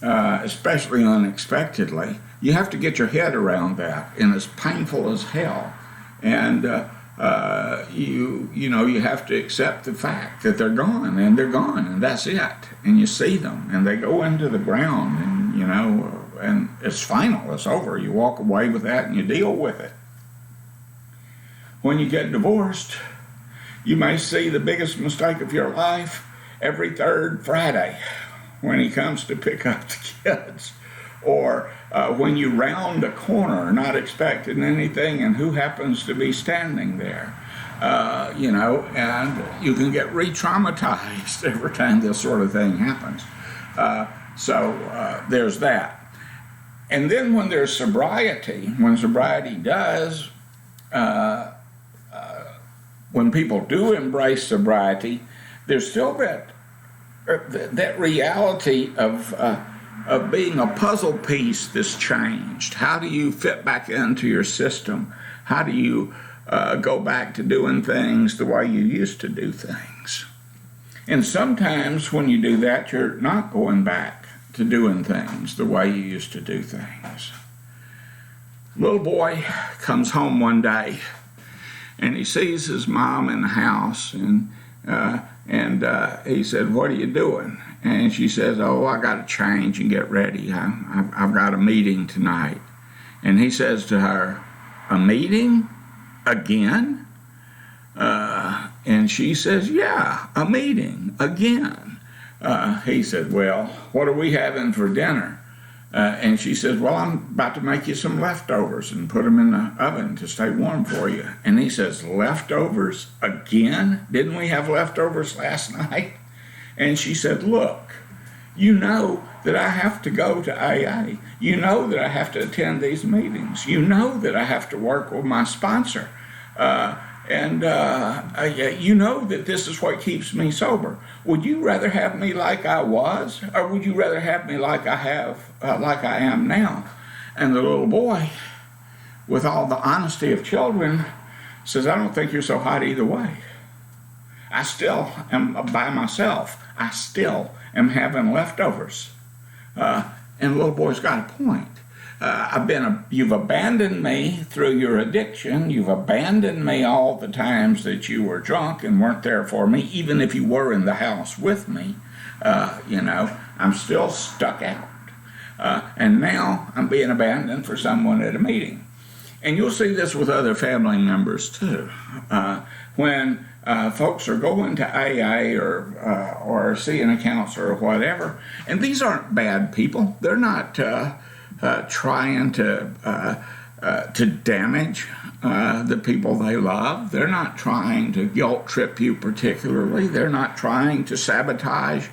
especially unexpectedly, you have to get your head around that, and it's painful as hell. And you have to accept the fact that they're gone, and that's it. And you see them, and they go into the ground, and it's final, it's over. You walk away with that and you deal with it. When you get divorced, you may see the biggest mistake of your life every third Friday when he comes to pick up the kids, or when you round a corner not expecting anything, and who happens to be standing there, and you can get re-traumatized every time this sort of thing happens. So there's that. And then when there's sobriety, when sobriety does, when people do embrace sobriety, there's still that reality of being a puzzle piece that's changed. How do you fit back into your system? How do you go back to doing things the way you used to do things? And sometimes when you do that, you're not going back to doing things the way you used to do things. Little boy comes home one day, and he sees his mom in the house, and he said, "What are you doing?" And she says, oh, I got to change and get ready. I've got a meeting tonight. And he says to her, a meeting? Again? And she says, yeah, a meeting, again. He said, well, what are we having for dinner? And she says, well, I'm about to make you some leftovers and put them in the oven to stay warm for you. And he says, leftovers again? Didn't we have leftovers last night? And she said, look, you know that I have to go to AA. You know that I have to attend these meetings. You know that I have to work with my sponsor. You know that this is what keeps me sober. Would you rather have me like I was, or would you rather have me like I am now? And the little boy, with all the honesty of children, says, I don't think you're so hot either way. I still am by myself. I still am having leftovers. And the little boy's got a point. You've abandoned me through your addiction. You've abandoned me all the times that you were drunk and weren't there for me, even if you were in the house with me. I'm still stuck out. And now I'm being abandoned for someone at a meeting. And you'll see this with other family members too. When folks are going to AA or seeing a counselor or whatever, and these aren't bad people. They're not trying to damage the people they love. They're not trying to guilt trip you particularly. They're not trying to sabotage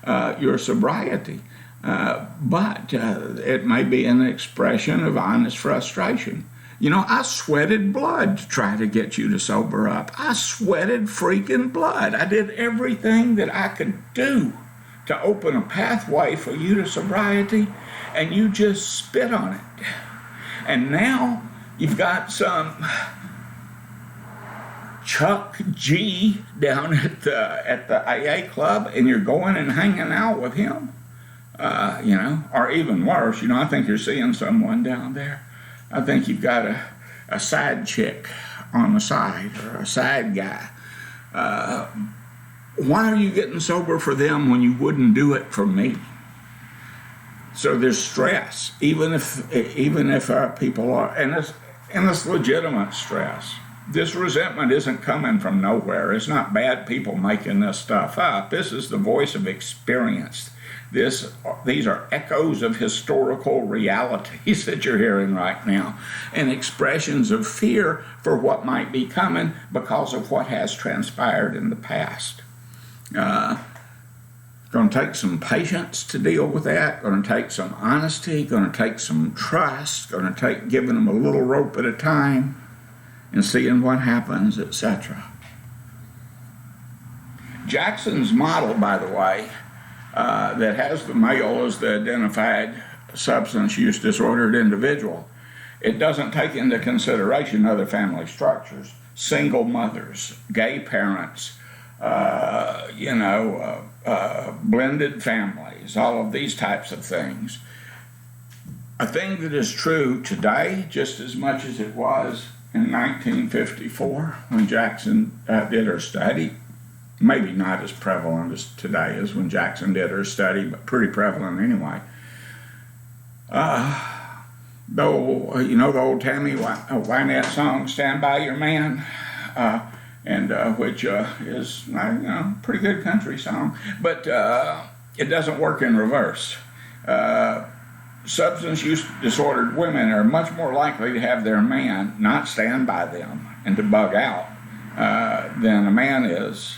your sobriety. But it may be an expression of honest frustration. You know, I sweated blood to try to get you to sober up. I sweated freaking blood. I did everything that I could do to open a pathway for you to sobriety, and you just spit on it. And now you've got some Chuck G down at the AA club, and you're going and hanging out with him. Or even worse, I think you're seeing someone down there. I think you've got a side chick on the side, or a side guy. Why are you getting sober for them when you wouldn't do it for me? So there's stress, even if people are, and it's legitimate stress. This resentment isn't coming from nowhere. It's not bad people making this stuff up. This is the voice of experience. These are echoes of historical realities that you're hearing right now, and expressions of fear for what might be coming because of what has transpired in the past. Going to take some patience to deal with that, going to take some honesty, going to take some trust, going to take giving them a little rope at a time and seeing what happens, etc. Jackson's model, by the way, that has the male as the identified substance use disordered individual, it doesn't take into consideration other family structures, single mothers, gay parents, blended families, all of these types of things. A thing that is true today just as much as it was in 1954 when Jackson did her study. Maybe not as prevalent as today as when Jackson did her study, but pretty prevalent anyway. The old Tammy Wynette song, Stand By Your Man, which is a pretty good country song, but it doesn't work in reverse. Substance use disordered women are much more likely to have their man not stand by them and to bug out than a man is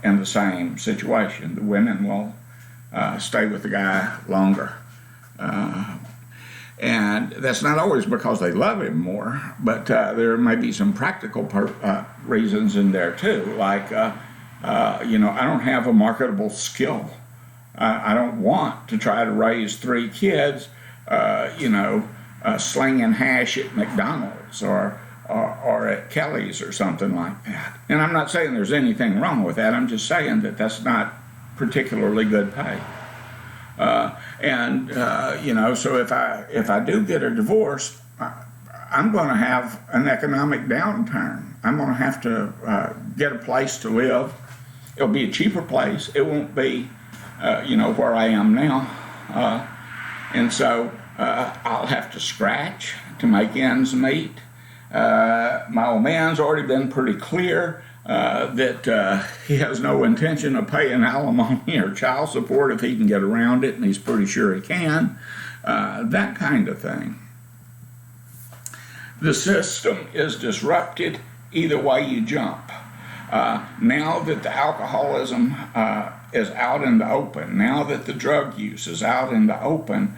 in the same situation. The women will stay with the guy longer. And that's not always because they love him more, but there may be some practical reasons in there too. Like, I don't have a marketable skill. I don't want to try to raise 3 kids, slinging hash at McDonald's or at Kelly's or something like that. And I'm not saying there's anything wrong with that. I'm just saying that that's not particularly good pay. So if I do get a divorce, I'm going to have an economic downturn. I'm going to have to get a place to live. It'll be a cheaper place. It won't be where I am now. And so I'll have to scratch to make ends meet. My old man's already been pretty clear that he has no intention of paying alimony or child support if he can get around it, and he's pretty sure he can. That kind of thing. The system is disrupted either way you jump. Now that the alcoholism is out in the open, now that the drug use is out in the open,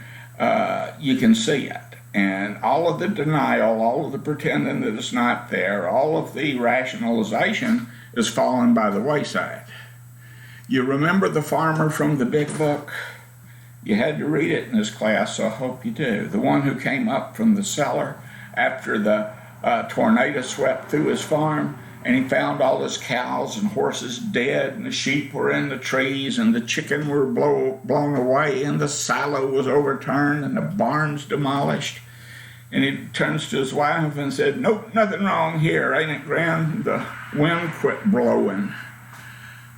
you can see it. And all of the denial, all of the pretending that it's not there, all of the rationalization is falling by the wayside. You remember the farmer from the big book? You had to read it in this class, so I hope you do. The one who came up from the cellar after the tornado swept through his farm, and he found all his cows and horses dead, and the sheep were in the trees, and the chicken were blown away, and the silo was overturned, and the barns demolished. And he turns to his wife and said, "Nope, nothing wrong here, ain't it grand? The wind quit blowing."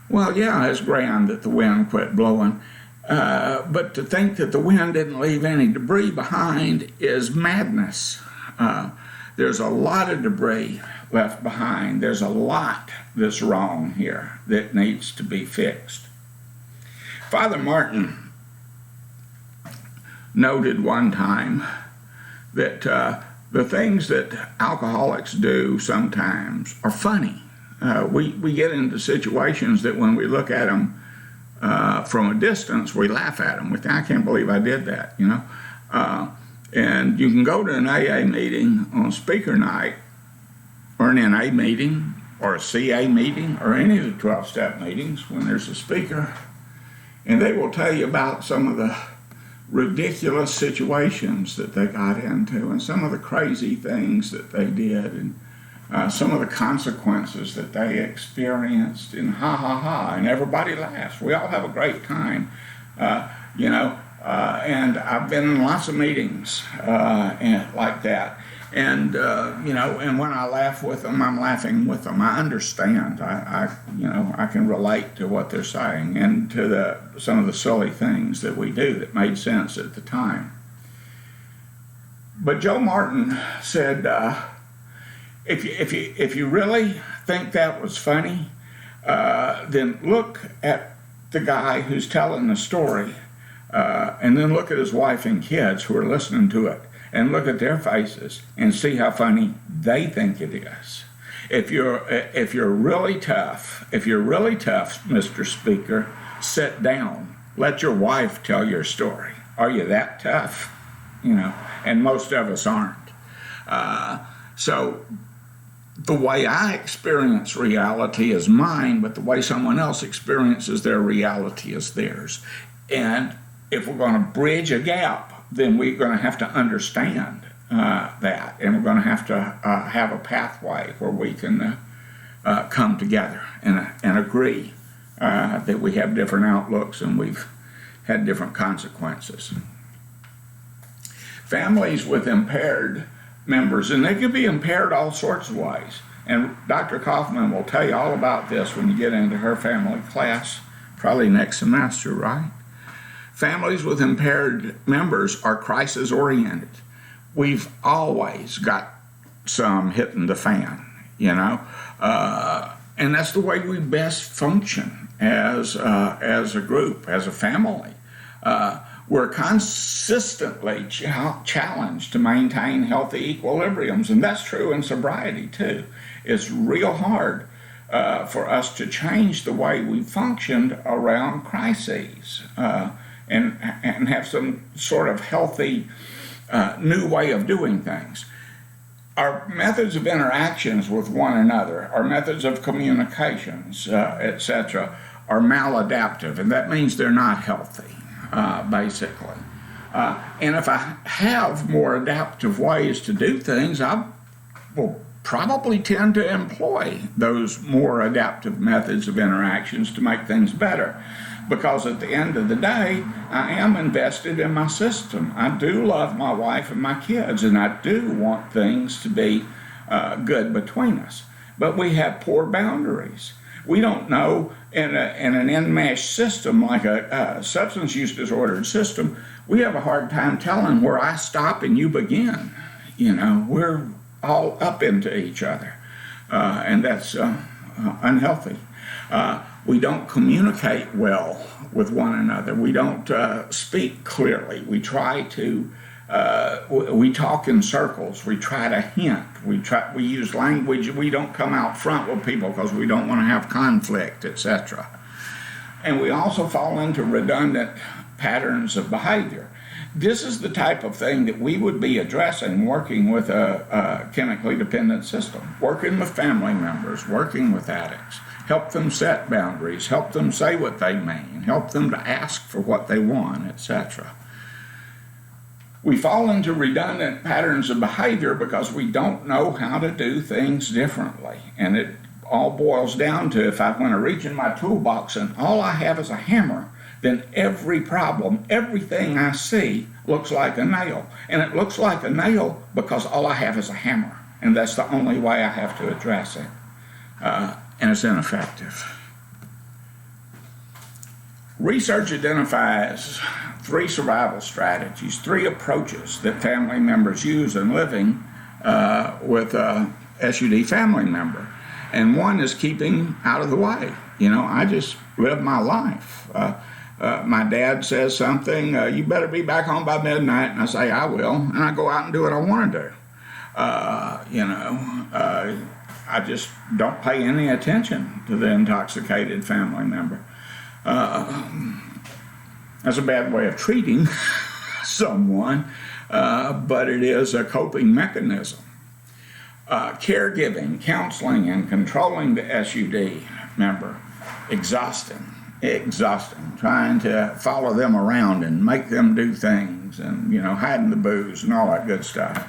Well, yeah, it's grand that the wind quit blowing, but to think that the wind didn't leave any debris behind is madness. There's a lot of debris left behind. There's a lot that's wrong here that needs to be fixed. Father Martin noted one time that the things that alcoholics do sometimes are funny. We get into situations that when we look at them from a distance, we laugh at them. We think, I can't believe I did that, And you can go to an AA meeting on speaker night, or an NA meeting, or a CA meeting, or any of the 12-step meetings when there's a speaker, and they will tell you about some of the ridiculous situations that they got into, and some of the crazy things that they did, and some of the consequences that they experienced, and ha ha ha, and everybody laughs. We all have a great time, and I've been in lots of meetings like that. And and when I laugh with them, I'm laughing with them. I understand. I can relate to what they're saying and to some of the silly things that we do that made sense at the time. But Joe Martin said, if you really think that was funny, then look at the guy who's telling the story, and then look at his wife and kids who are listening to it. And look at their faces and see how funny they think it is. If you're really tough, Mr. Speaker, sit down. Let your wife tell your story. Are you that tough? And most of us aren't. So the way I experience reality is mine, but the way someone else experiences their reality is theirs. And if we're going to bridge a gap, then we're going to have to understand that, and we're going to have a pathway where we can come together and agree that we have different outlooks and we've had different consequences. Families with impaired members, and they can be impaired all sorts of ways, and Dr. Kaufman will tell you all about this when you get into her family class, probably next semester, right? Families with impaired members are crisis-oriented. We've always got some hitting the fan, and that's the way we best function as a group, as a family. We're consistently challenged to maintain healthy equilibriums, and that's true in sobriety too. It's real hard for us to change the way we functioned around crises. And have some sort of healthy new way of doing things. Our methods of interactions with one another, our methods of communications, etc., are maladaptive, and that means they're not healthy, basically. And if I have more adaptive ways to do things, I will probably tend to employ those more adaptive methods of interactions to make things better. Because at the end of the day, I am invested in my system. I do love my wife and my kids, and I do want things to be good between us. But we have poor boundaries. We don't know in an enmeshed system like a substance use disordered system, we have a hard time telling where I stop and you begin. You know, we're all up into each other, and that's unhealthy. We don't communicate well with one another. We don't speak clearly. We try to, we talk in circles. We try to hint. We use language. We don't come out front with people because we don't want to have conflict, etc. And we also fall into redundant patterns of behavior. This is the type of thing that we would be addressing working with a chemically dependent system, working with family members, working with addicts. Help them set boundaries, help them say what they mean, help them to ask for what they want, etc. We fall into redundant patterns of behavior because we don't know how to do things differently. And it all boils down to, if I want to reach in my toolbox and all I have is a hammer, then every problem, everything I see looks like a nail. And it looks like a nail because all I have is a hammer. And that's the only way I have to address it. And it's ineffective. Research identifies 3 survival strategies, 3 approaches that family members use in living with a SUD family member. And one is keeping out of the way. You know, I just live my life. My dad says something, you better be back home by midnight, and I say, I will, and I go out and do what I want to do. I just don't pay any attention to the intoxicated family member. That's a bad way of treating someone, but it is a coping mechanism. Caregiving, counseling, and controlling the SUD member, exhausting, trying to follow them around and make them do things and, you know, hiding the booze and all that good stuff.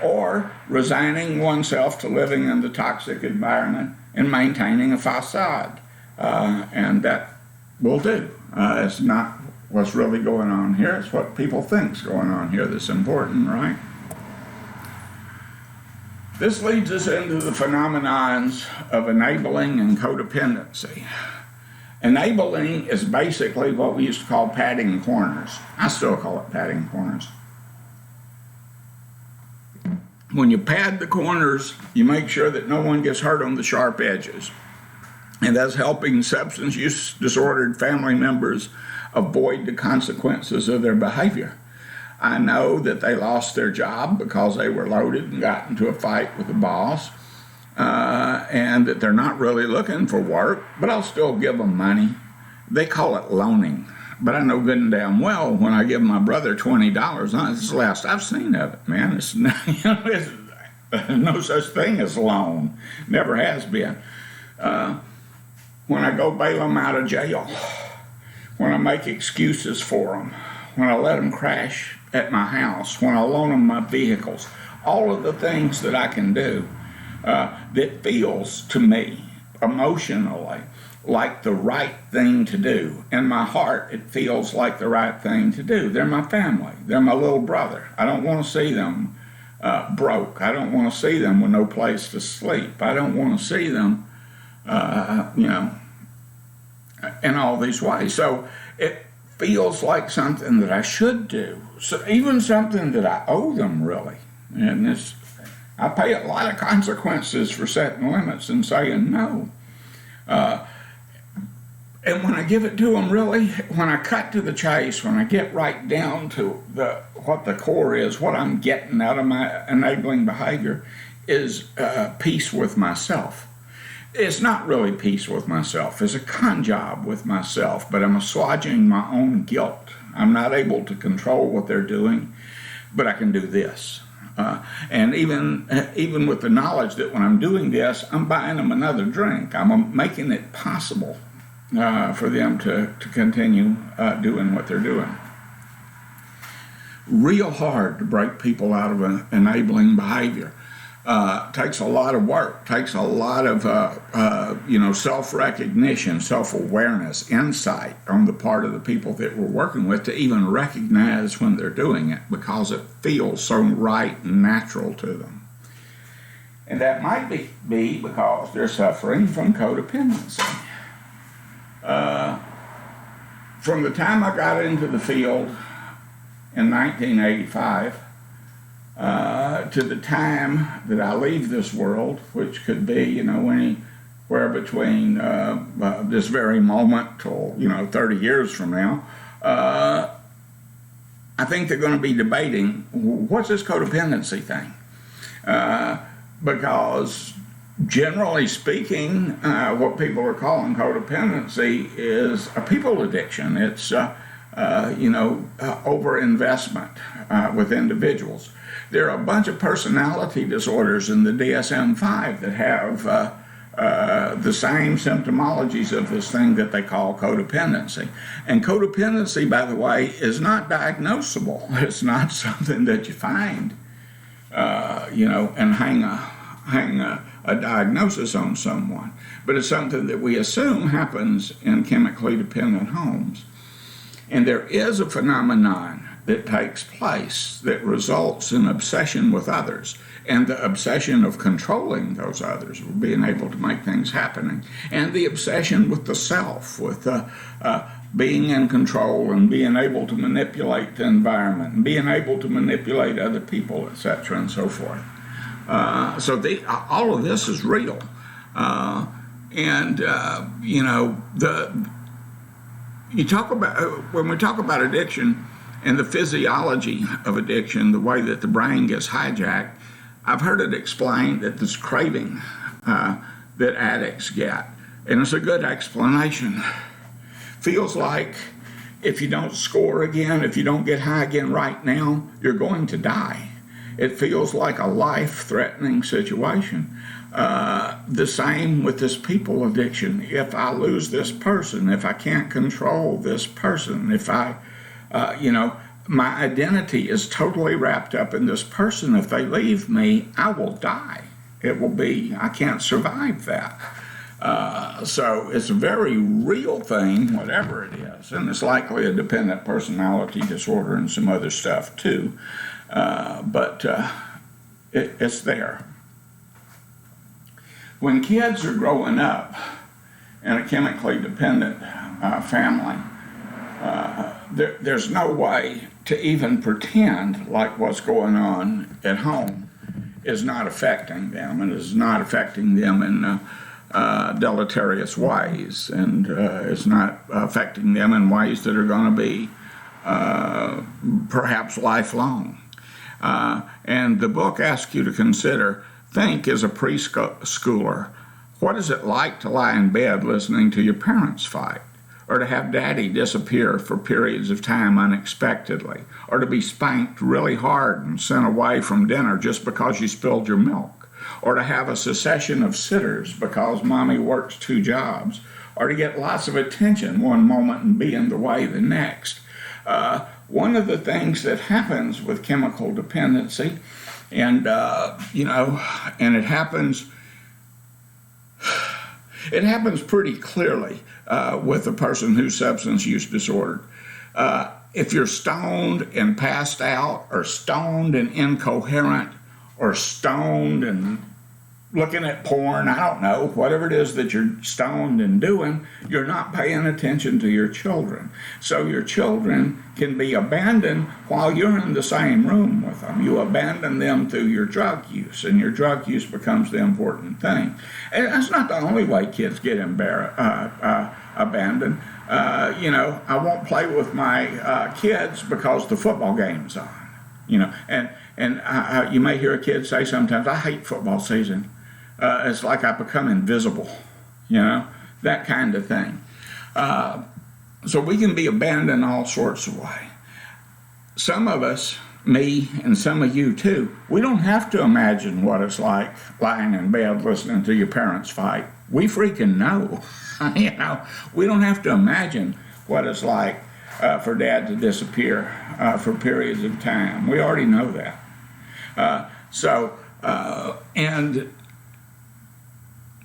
Or resigning oneself to living in the toxic environment and maintaining a facade. And that will do. It's not what's really going on here. It's what people think's going on here that's important, right? This leads us into the phenomenons of enabling and codependency. Enabling is basically what we used to call padding corners. I still call it padding corners. When you pad the corners, you make sure that no one gets hurt on the sharp edges. And that's helping substance use disordered family members avoid the consequences of their behavior. I know that they lost their job because they were loaded and got into a fight with the boss, and that they're not really looking for work, but I'll still give them money. They call it loaning. But I know good and damn well when I give my brother $20, this is the last I've seen of it, man. It's no such thing as loan. Never has been. When I go bail them out of jail, when I make excuses for them, when I let them crash at my house, when I loan them my vehicles, all of the things that I can do that feels to me emotionally like the right thing to do. In my heart, it feels like the right thing to do. They're my family. They're my little brother. I don't want to see them broke. I don't want to see them with no place to sleep. I don't want to see them, in all these ways. So it feels like something that I should do. So even something that I owe them, really. And I pay a lot of consequences for setting limits and saying no. And when I give it to them, really, when I cut to the chase, when I get right down to what the core is, what I'm getting out of my enabling behavior is peace with myself. It's not really peace with myself. It's a con job with myself, but I'm assuaging my own guilt. I'm not able to control what they're doing, but I can do this. And even with the knowledge that when I'm doing this, I'm buying them another drink. I'm making it possible for them to continue doing what they're doing. Real hard to break people out of an enabling behavior. Takes a lot of work, takes a lot of self-recognition, self-awareness, insight on the part of the people that we're working with to even recognize when they're doing it because it feels so right and natural to them. And that might be because they're suffering from codependency. From the time I got into the field in 1985 to the time that I leave this world, which could be, anywhere between this very moment till, 30 years from now, I think they're going to be debating, what's this codependency thing? Because generally speaking, what people are calling codependency is a people addiction. It's, overinvestment with individuals. There are a bunch of personality disorders in the DSM-5 that have the same symptomologies of this thing that they call codependency. And codependency, by the way, is not diagnosable. It's not something that you find, and hang a diagnosis on someone. But it's something that we assume happens in chemically dependent homes. And there is a phenomenon that takes place that results in obsession with others, and the obsession of controlling those others, being able to make things happening, and the obsession with the self, with being in control and being able to manipulate the environment and being able to manipulate other people, etc., and so forth. So all of this is real. You talk about, when we talk about addiction and the physiology of addiction, the way that the brain gets hijacked, I've heard it explained that this craving that addicts get, and it's a good explanation, feels like if you don't score again, if you don't get high again right now, you're going to die. It feels like a life-threatening situation. The same with this people addiction. If I lose this person, if I can't control this person, if my identity is totally wrapped up in this person, if they leave me, I will die. I can't survive that. So it's a very real thing, whatever it is. And it's likely a dependent personality disorder and some other stuff too. But it's there. When kids are growing up in a chemically dependent family, there's no way to even pretend like what's going on at home is not affecting them, and is not affecting them in deleterious ways, and it's not affecting them in ways that are going to be perhaps lifelong. And the book asks you to consider, think as a preschooler, what is it like to lie in bed listening to your parents fight? Or to have daddy disappear for periods of time unexpectedly? Or to be spanked really hard and sent away from dinner just because you spilled your milk? Or to have a succession of sitters because mommy works 2 jobs? Or to get lots of attention one moment and be in the way the next? One of the things that happens with chemical dependency, and it happens pretty clearly with a person who's substance use disordered. If you're stoned and passed out, or stoned and incoherent, or stoned and looking at porn, I don't know, whatever it is that you're stoned and doing, you're not paying attention to your children. So your children can be abandoned while you're in the same room with them. You abandon them through your drug use, and your drug use becomes the important thing. And that's not the only way kids get abandoned. I won't play with my kids because the football game's on. And you may hear a kid say sometimes, I hate football season. It's like I become invisible, that kind of thing. So we can be abandoned all sorts of ways. Some of us, me and some of you too, we don't have to imagine what it's like lying in bed listening to your parents fight. We freaking know. We don't have to imagine what it's like for dad to disappear for periods of time. We already know that. And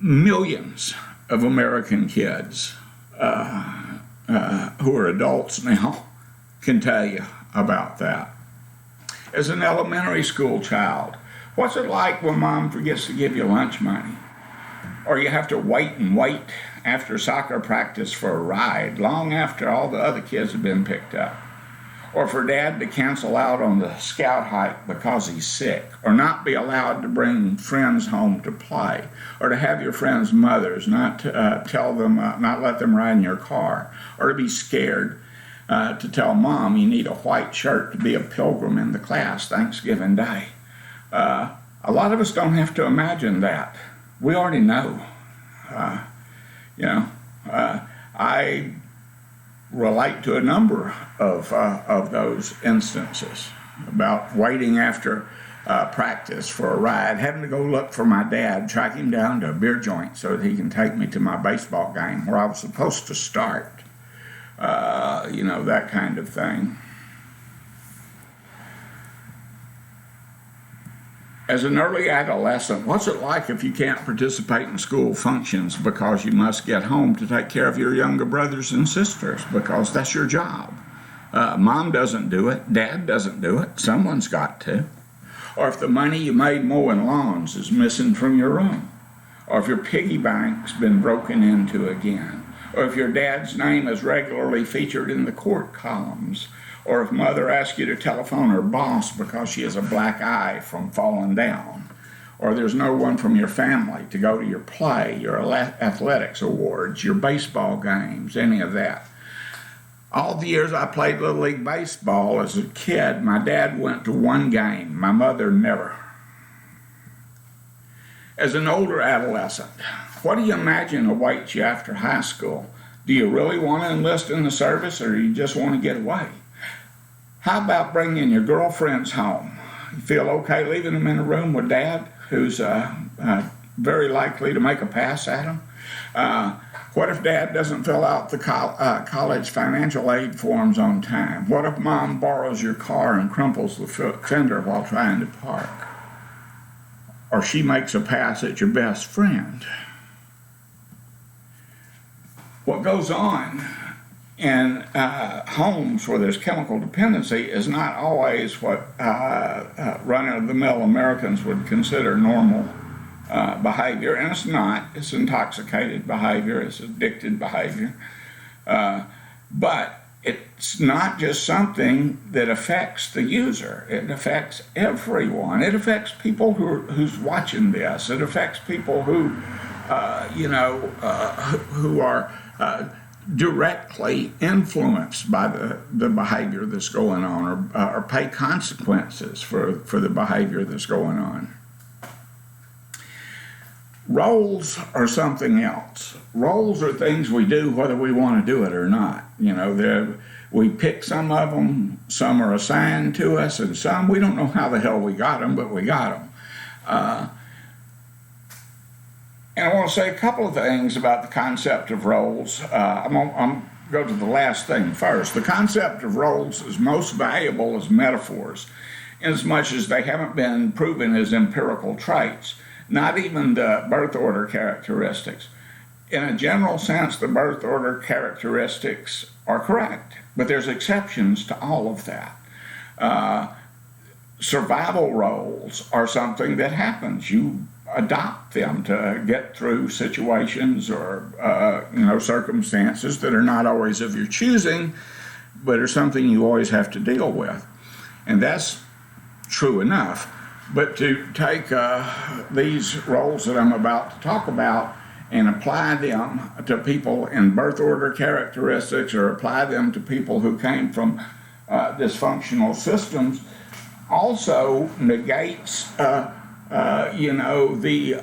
millions of American kids who are adults now can tell you about that. As an elementary school child, What's it like when mom forgets to give you lunch money? Or you have to wait and wait after soccer practice for a ride, long after all the other kids have been picked up? Or for dad to cancel out on the scout hike because he's sick, or not be allowed to bring friends home to play, or to have your friends' mothers not to, tell them, not let them ride in your car, or to be scared to tell mom you need a white shirt to be a pilgrim in the class Thanksgiving Day. A lot of us don't have to imagine that. We already know. I relate to a number of those instances about waiting after practice for a ride, having to go look for my dad, track him down to a beer joint so that he can take me to my baseball game where I was supposed to start. That kind of thing. As an early adolescent, what's it like if you can't participate in school functions because you must get home to take care of your younger brothers and sisters because that's your job? Mom doesn't do it, dad doesn't do it, someone's got to. Or if the money you made mowing lawns is missing from your room, or if your piggy bank's been broken into again, or if your dad's name is regularly featured in the court columns, or if mother asks you to telephone her boss because she has a black eye from falling down, or there's no one from your family to go to your play, your athletics awards, your baseball games, any of that. All the years I played Little League Baseball as a kid, my dad went to one game, my mother never. As an older adolescent, what do you imagine awaits you after high school? Do you really want to enlist in the service, or do you just want to get away? How about bringing your girlfriends home? You feel okay leaving them in a room with dad, who's very likely to make a pass at them? What if dad doesn't fill out the college financial aid forms on time? What if mom borrows your car and crumples the fender while trying to park? Or she makes a pass at your best friend? What goes on in homes where there's chemical dependency is not always what run-of-the-mill Americans would consider normal behavior, and it's not. It's intoxicated behavior, it's addicted behavior. But it's not just something that affects the user. It affects everyone. It affects people who's watching this. It affects people who are directly influenced by the behavior that's going on, or pay consequences for the behavior that's going on. Roles are something else. Roles are things we do whether we want to do it or not. We pick some of them, some are assigned to us, and some we don't know how the hell we got them, but we got them. And I want to say a couple of things about the concept of roles. I'm going to go to the last thing first. The concept of roles is most valuable as metaphors, inasmuch as they haven't been proven as empirical traits, not even the birth order characteristics. In a general sense, the birth order characteristics are correct, but there's exceptions to all of that. Survival roles are something that happens. You adopt them to get through situations or circumstances that are not always of your choosing, but are something you always have to deal with. And that's true enough. But to take these roles that I'm about to talk about and apply them to people in birth order characteristics, or apply them to people who came from dysfunctional systems, also negates the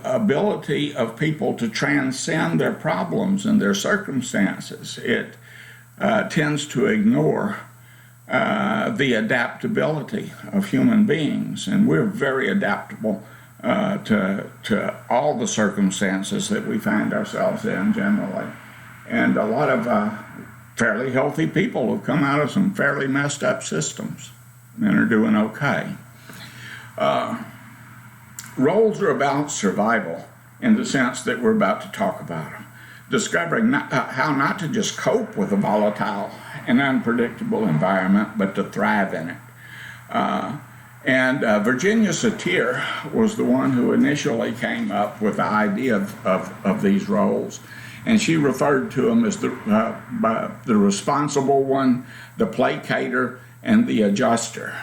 ability of people to transcend their problems and their circumstances. It tends to ignore the adaptability of human beings, and we're very adaptable to all the circumstances that we find ourselves in generally. And a lot of fairly healthy people have come out of some fairly messed up systems and are doing okay. Roles are about survival in the sense that we're about to talk about them. Discovering how not to just cope with a volatile and unpredictable environment, but to thrive in it. And Virginia Satir was the one who initially came up with the idea of these roles. And she referred to them as the responsible one, the placater, and the adjuster.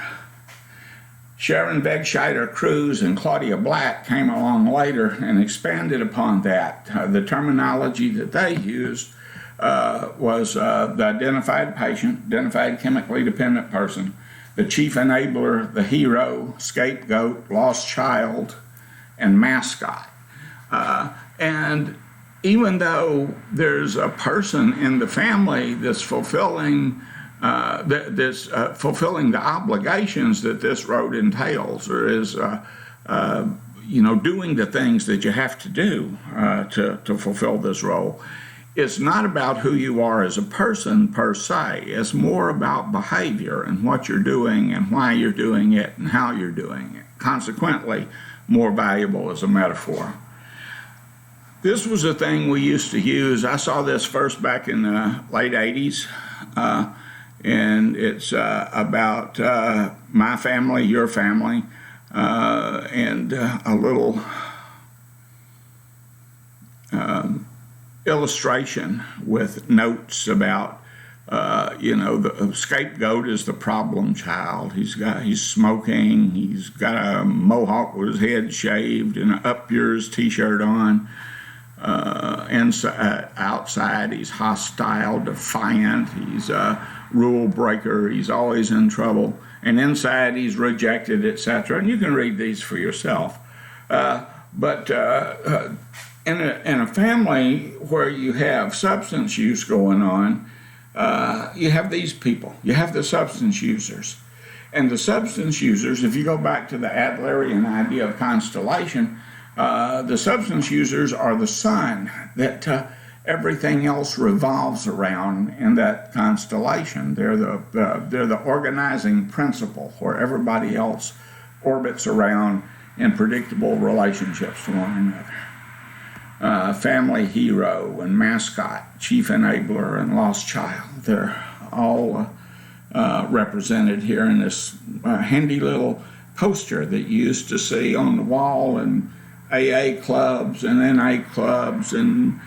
Sharon Begscheider Cruz and Claudia Black came along later and expanded upon that. The terminology that they used was the identified patient, identified chemically dependent person, the chief enabler, the hero, scapegoat, lost child, and mascot. And even though there's a person in the family that's fulfilling fulfilling the obligations that this road entails, or is doing the things that you have to do to fulfill this role, it's not about who you are as a person per se. It's more about behavior and what you're doing and why you're doing it and how you're doing it. Consequently, more valuable as a metaphor. This was a thing we used to use. I saw this first back in the late 80s, and it's about my family, your family, and a little illustration with notes about, the scapegoat is the problem child. He's smoking, he's got a mohawk with his head shaved and an up yours t-shirt on. Outside, he's hostile, defiant, he's a rule breaker, he's always in trouble. And inside, he's rejected, etc. And you can read these for yourself. But in a family where you have substance use going on, you have these people. You have the substance users. And the substance users, if you go back to the Adlerian idea of constellation, the substance users are the sun that everything else revolves around in that constellation. They're the organizing principle where everybody else orbits around in predictable relationships to one another. Family hero and mascot, chief enabler and lost child. They're all represented here in this handy little poster that you used to see on the wall in AA clubs and NA clubs and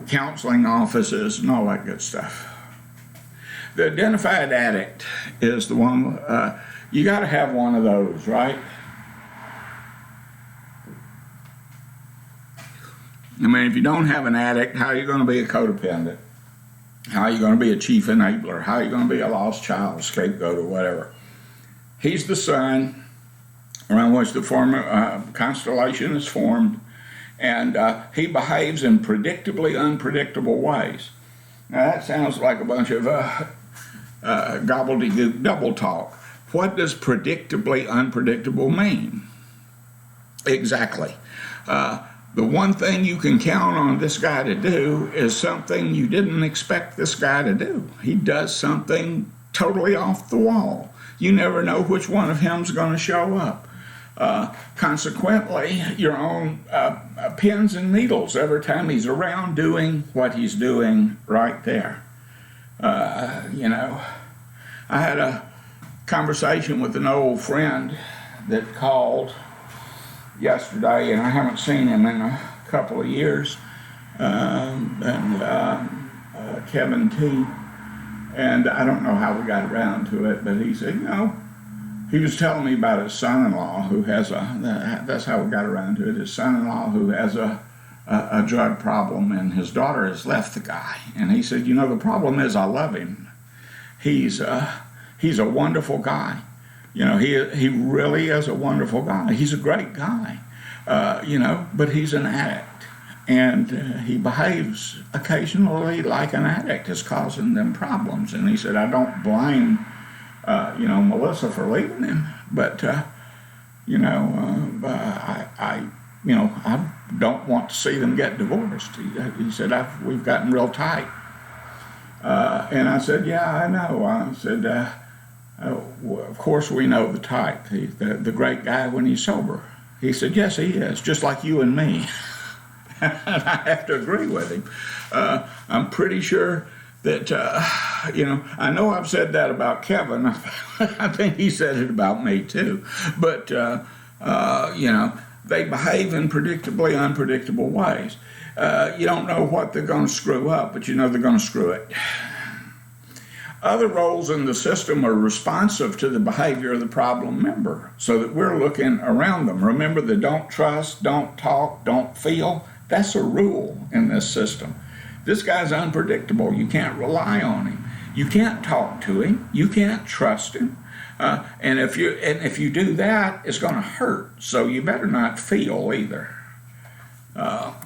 counseling offices and all that good stuff. The identified addict is the one, you got to have one of those, right? I mean, if you don't have an addict, how are you going to be a codependent? How are you going to be a chief enabler? How are you going to be a lost child, scapegoat, or whatever? He's the sun around which the constellation is formed, and he behaves in predictably unpredictable ways. Now, that sounds like a bunch of gobbledygook double talk. What does predictably unpredictable mean? Exactly. The one thing you can count on this guy to do is something you didn't expect this guy to do. He does something totally off the wall. You never know which one of him's going to show up. Consequently, your own pins and needles every time he's around doing what he's doing right there. I had a conversation with an old friend that called yesterday, and I haven't seen him in a couple of years, Kevin T. And I don't know how we got around to it, but he said, he was telling me about his son-in-law who has that's how we got around to it, his son-in-law who has a drug problem, and his daughter has left the guy. And he said, the problem is I love him. He's a wonderful guy. He really is a wonderful guy. He's a great guy, but he's an addict. And he behaves occasionally like an addict is causing them problems. And he said, I don't blame, Melissa for leaving him, but, I don't want to see them get divorced. He said, we've gotten real tight. And I said, yeah, I know. I said, of course we know the type, the great guy when he's sober. He said, yes, he is, just like you and me. And I have to agree with him. I'm pretty sure that, I know I've said that about Kevin. I think he said it about me too. But, they behave in predictably unpredictable ways. You don't know what they're going to screw up, but you know they're going to screw it. Other roles in the system are responsive to the behavior of the problem member, so that we're looking around them. Remember the don't trust, don't talk, don't feel? That's a rule in this system. This guy's unpredictable. You can't rely on him. You can't talk to him. You can't trust him. And if you do that, it's going to hurt. So you better not feel either. And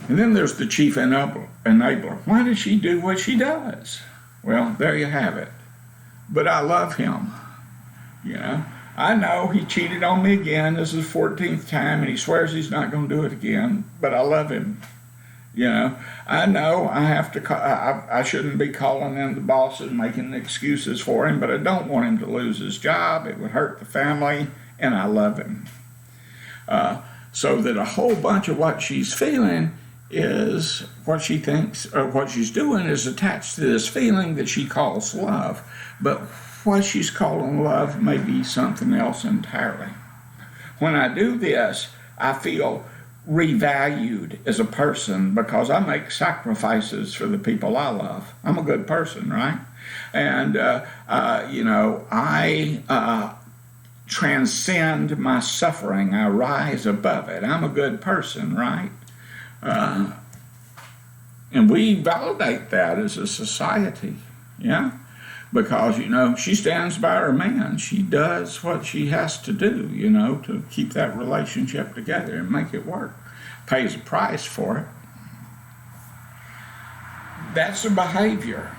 then there's the chief enabler. Why does she do what she does? Well, there you have it. But I love him. I know he cheated on me again. This is the 14th time, and he swears he's not going to do it again. But I love him. I know I have to. I shouldn't be calling in the boss and making excuses for him, but I don't want him to lose his job. It would hurt the family, and I love him. So that a whole bunch of what she's feeling is what she thinks, or what she's doing is attached to this feeling that she calls love. But what she's calling love may be something else entirely. When I do this, I feel revalued as a person because I make sacrifices for the people I love. I'm a good person, right? And, I transcend my suffering. I rise above it. I'm a good person, right? And we validate that as a society, because, she stands by her man. She does what she has to do, to keep that relationship together and make it work. Pays a price for it. That's the behavior.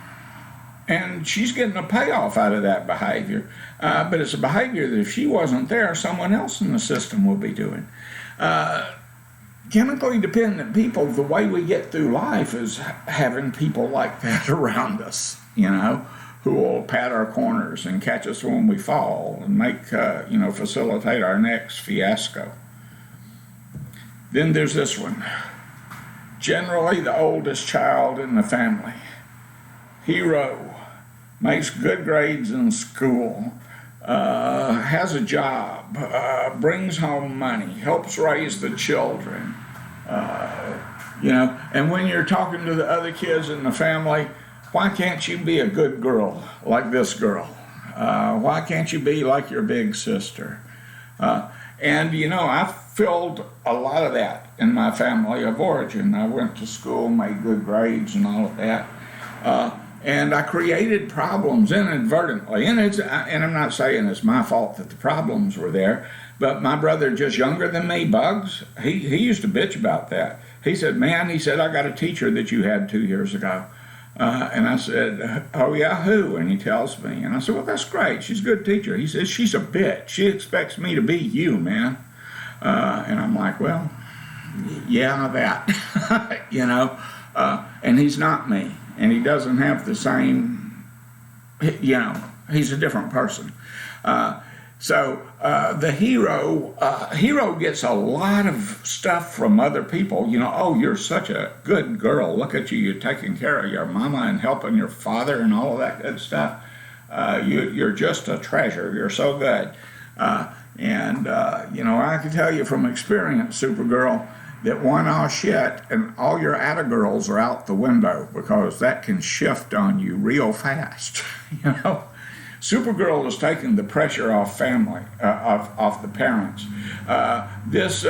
And she's getting a payoff out of that behavior. But it's a behavior that if she wasn't there, someone else in the system will be doing. Chemically dependent people, the way we get through life is having people like that around us, who will pat our corners and catch us when we fall and make, facilitate our next fiasco. Then there's this one. Generally the oldest child in the family. Hero. Makes good grades in school. Has a job. Brings home money. Helps raise the children. And when you're talking to the other kids in the family, why can't you be a good girl like this girl? Why can't you be like your big sister? I filled a lot of that in my family of origin. I went to school, made good grades and all of that. And I created problems inadvertently. And I'm not saying it's my fault that the problems were there, but my brother, just younger than me, Bugs, he used to bitch about that. He said, man, I got a teacher that you had 2 years ago. And I said, oh yeah, who? And he tells me. And I said, well, that's great. She's a good teacher. He says, she's a bitch. She expects me to be you, man. And I'm like, well, yeah, that, and he's not me. And he doesn't have the same, he's a different person. So the hero gets a lot of stuff from other people. Oh, you're such a good girl. Look at you. You're taking care of your mama and helping your father and all of that good stuff. You're just a treasure. You're so good. I can tell you from experience, Supergirl, that one shit and all your atta-girls are out the window because that can shift on you real fast, Supergirl is taking the pressure off family, off the parents. This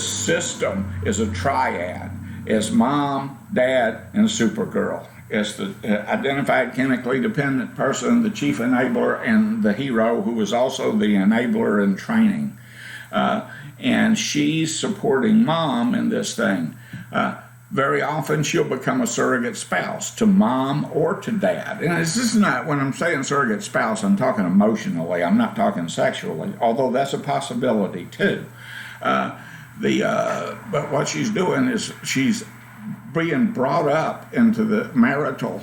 system is a triad. It's mom, dad, and Supergirl. It's the identified chemically dependent person, the chief enabler, and the hero, who is also the enabler in training. And she's supporting mom in this thing. Very often she'll become a surrogate spouse to mom or to dad. And this is not, when I'm saying surrogate spouse, I'm talking emotionally. I'm not talking sexually, although that's a possibility too. But what she's doing is she's being brought up into the marital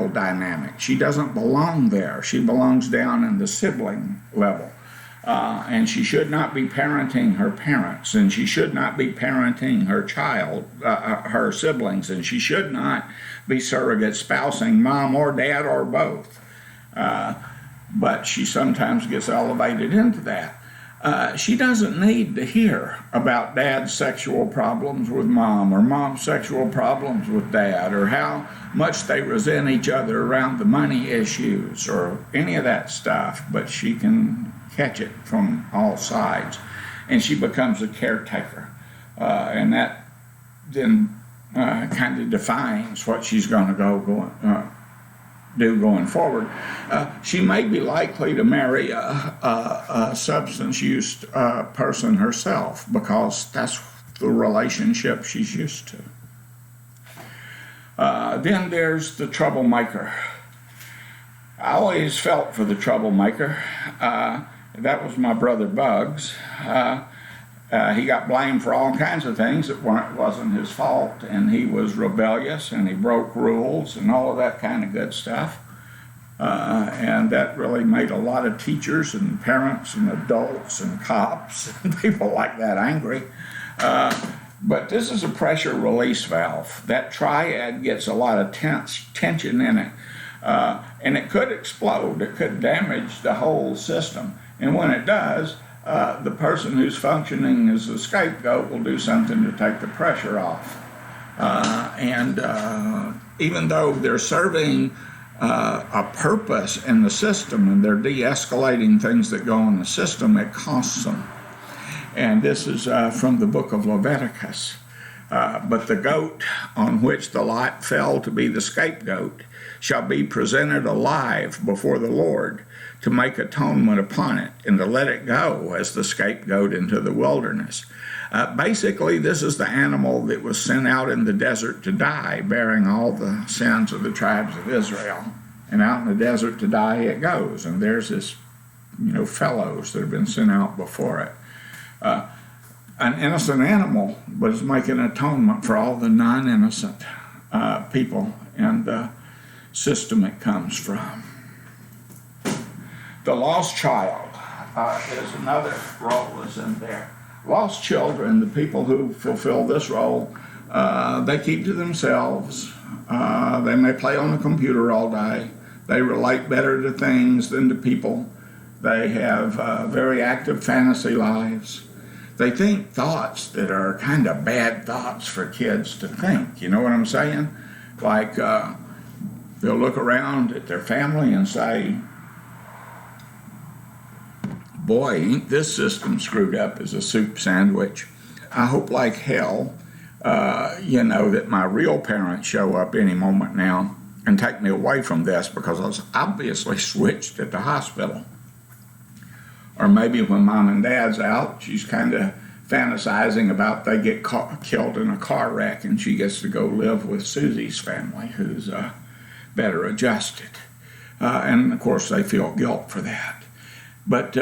dynamic. She doesn't belong there. She belongs down in the sibling level. and she should not be parenting her parents, and she should not be parenting her child, her siblings, and she should not be surrogate spousing mom or dad or both. But she sometimes gets elevated into that. She doesn't need to hear about dad's sexual problems with mom or mom's sexual problems with dad or how much they resent each other around the money issues or any of that stuff, but she can catch it from all sides, and she becomes a caretaker, and that then kind of defines what she's going to do going forward. She may be likely to marry a substance use person herself because that's the relationship she's used to. Then there's the troublemaker. I always felt for the troublemaker. That was my brother Bugs. He got blamed for all kinds of things that wasn't his fault, and he was rebellious, and he broke rules and all of that kind of good stuff. And that really made a lot of teachers and parents and adults and cops and people like that angry. But this is a pressure release valve. That triad gets a lot of tension in it. And it could explode. It could damage the whole system. And when it does, the person who's functioning as the scapegoat will do something to take the pressure off. And even though they're serving a purpose in the system and they're de-escalating things that go in the system, it costs them. And this is from the book of Leviticus. But the goat on which the lot fell to be the scapegoat shall be presented alive before the Lord to make atonement upon it and to let it go as the scapegoat into the wilderness. Basically, this is the animal that was sent out in the desert to die, bearing all the sins of the tribes of Israel. And out in the desert to die it goes. And there's this, fellows that have been sent out before it. An innocent animal was making atonement for all the non-innocent people and the system it comes from. The lost child is another role that's in there. Lost children, the people who fulfill this role, they keep to themselves. They may play on the computer all day. They relate better to things than to people. They have very active fantasy lives. They think thoughts that are kind of bad thoughts for kids to think. You know what I'm saying? Like they'll look around at their family and say, boy, ain't this system screwed up as a soup sandwich. I hope like hell, that my real parents show up any moment now and take me away from this because I was obviously switched at the hospital. Or maybe when mom and dad's out, she's kind of fantasizing about they get killed in a car wreck and she gets to go live with Susie's family, who's better adjusted. And of course they feel guilt for that. But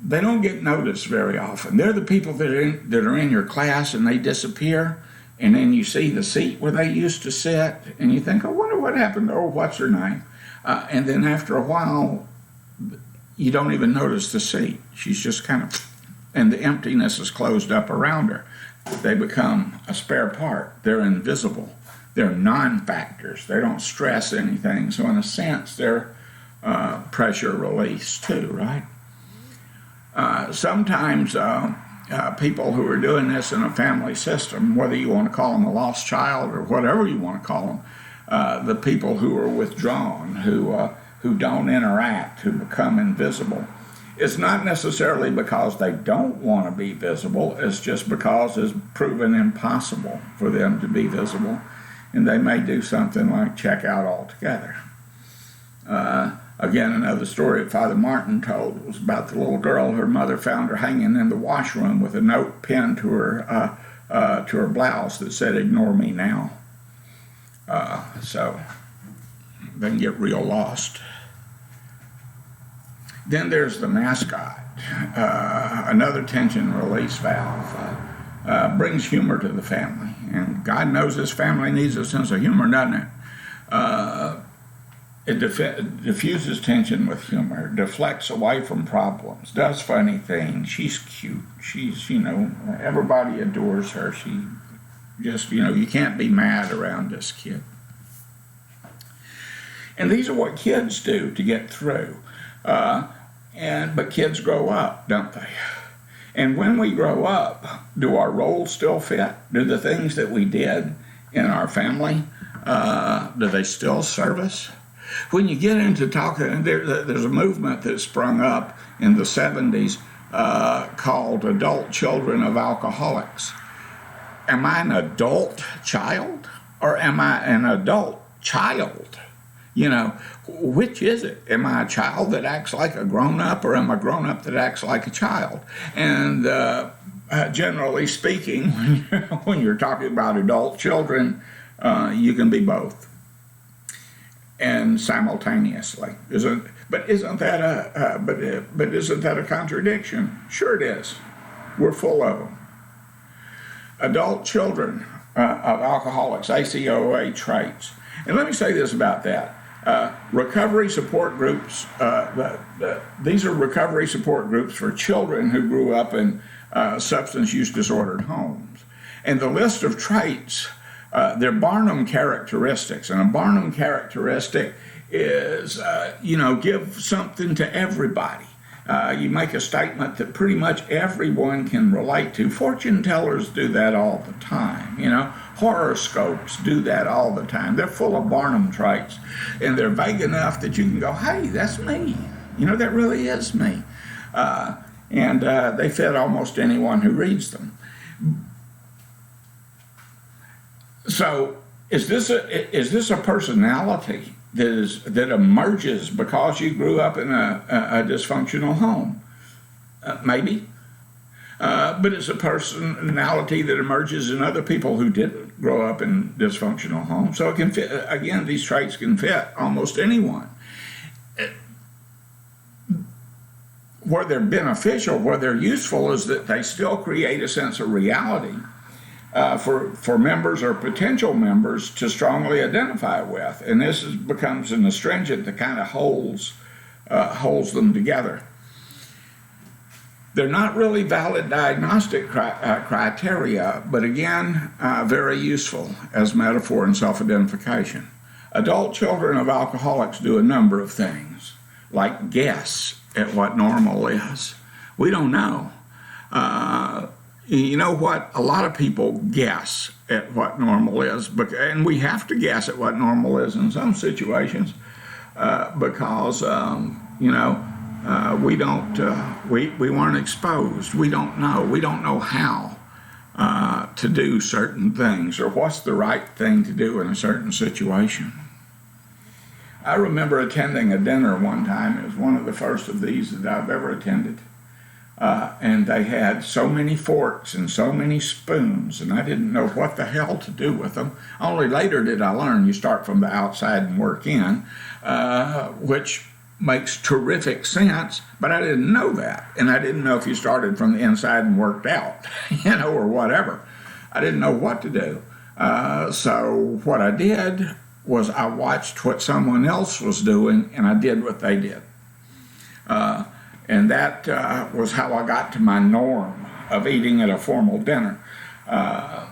they don't get noticed very often. They're the people that are in your class and they disappear, and then you see the seat where they used to sit, and you think, I wonder what happened to what's her name? And then after a while, you don't even notice the seat. She's just kind of, and the emptiness is closed up around her. They become a spare part. They're invisible. They're non-factors. They don't stress anything. So in a sense, they're pressure release too, right? Sometimes people who are doing this in a family system, whether you want to call them a lost child or whatever you want to call them, the people who are withdrawn, who don't interact, who become invisible, it's not necessarily because they don't want to be visible, it's just because it's proven impossible for them to be visible, and they may do something like check out altogether. Again, another story that Father Martin told was about the little girl. Her mother found her hanging in the washroom with a note pinned to her blouse that said, "Ignore me now." So they can get real lost. Then there's the mascot, another tension release valve. Brings humor to the family, and God knows this family needs a sense of humor, doesn't it? It diffuses tension with humor, deflects away from problems, does funny things. She's cute. She's, everybody adores her. She just, you can't be mad around this kid. And these are what kids do to get through. But kids grow up, don't they? And when we grow up, do our roles still fit? Do the things that we did in our family, do they still serve us? When you get into talking, there's a movement that sprung up in the 70s called Adult Children of Alcoholics. Am I an adult child or am I an adult child? Which is it? Am I a child that acts like a grown-up or am I a grown-up that acts like a child? And generally speaking, when you're talking about adult children, you can be both. And simultaneously, isn't that a contradiction? Sure it is. We're full of them. Adult children of alcoholics, ACOA traits. And let me say this about that. Recovery support groups, these are recovery support groups for children who grew up in substance use disordered homes. And the list of traits, they're Barnum characteristics. And a Barnum characteristic is, give something to everybody. You make a statement that pretty much everyone can relate to. Fortune tellers do that all the time, Horoscopes do that all the time. They're full of Barnum traits, and they're vague enough that you can go, hey, that's me. That really is me. And they fit almost anyone who reads them. So is this a personality that emerges because you grew up in a dysfunctional home? Maybe. But it's a personality that emerges in other people who didn't grow up in dysfunctional homes. So it can fit, again, these traits can fit almost anyone. Where they're beneficial, where they're useful, is that they still create a sense of reality for members or potential members to strongly identify with. And this becomes an astringent that kind of holds them together. They're not really valid diagnostic criteria, but again, very useful as metaphor and self-identification. Adult children of alcoholics do a number of things, like guess at what normal is. We don't know. You know what? A lot of people guess at what normal is, and we have to guess at what normal is in some situations because, we don't, we weren't exposed. We don't know how to do certain things or what's the right thing to do in a certain situation. I remember attending a dinner one time. It was one of the first of these that I've ever attended. And they had so many forks and so many spoons, and I didn't know what the hell to do with them. Only later did I learn you start from the outside and work in, which makes terrific sense, but I didn't know that. And I didn't know if you started from the inside and worked out, or whatever. I didn't know what to do. So what I did was I watched what someone else was doing, and I did what they did. And that was how I got to my norm of eating at a formal dinner. I'm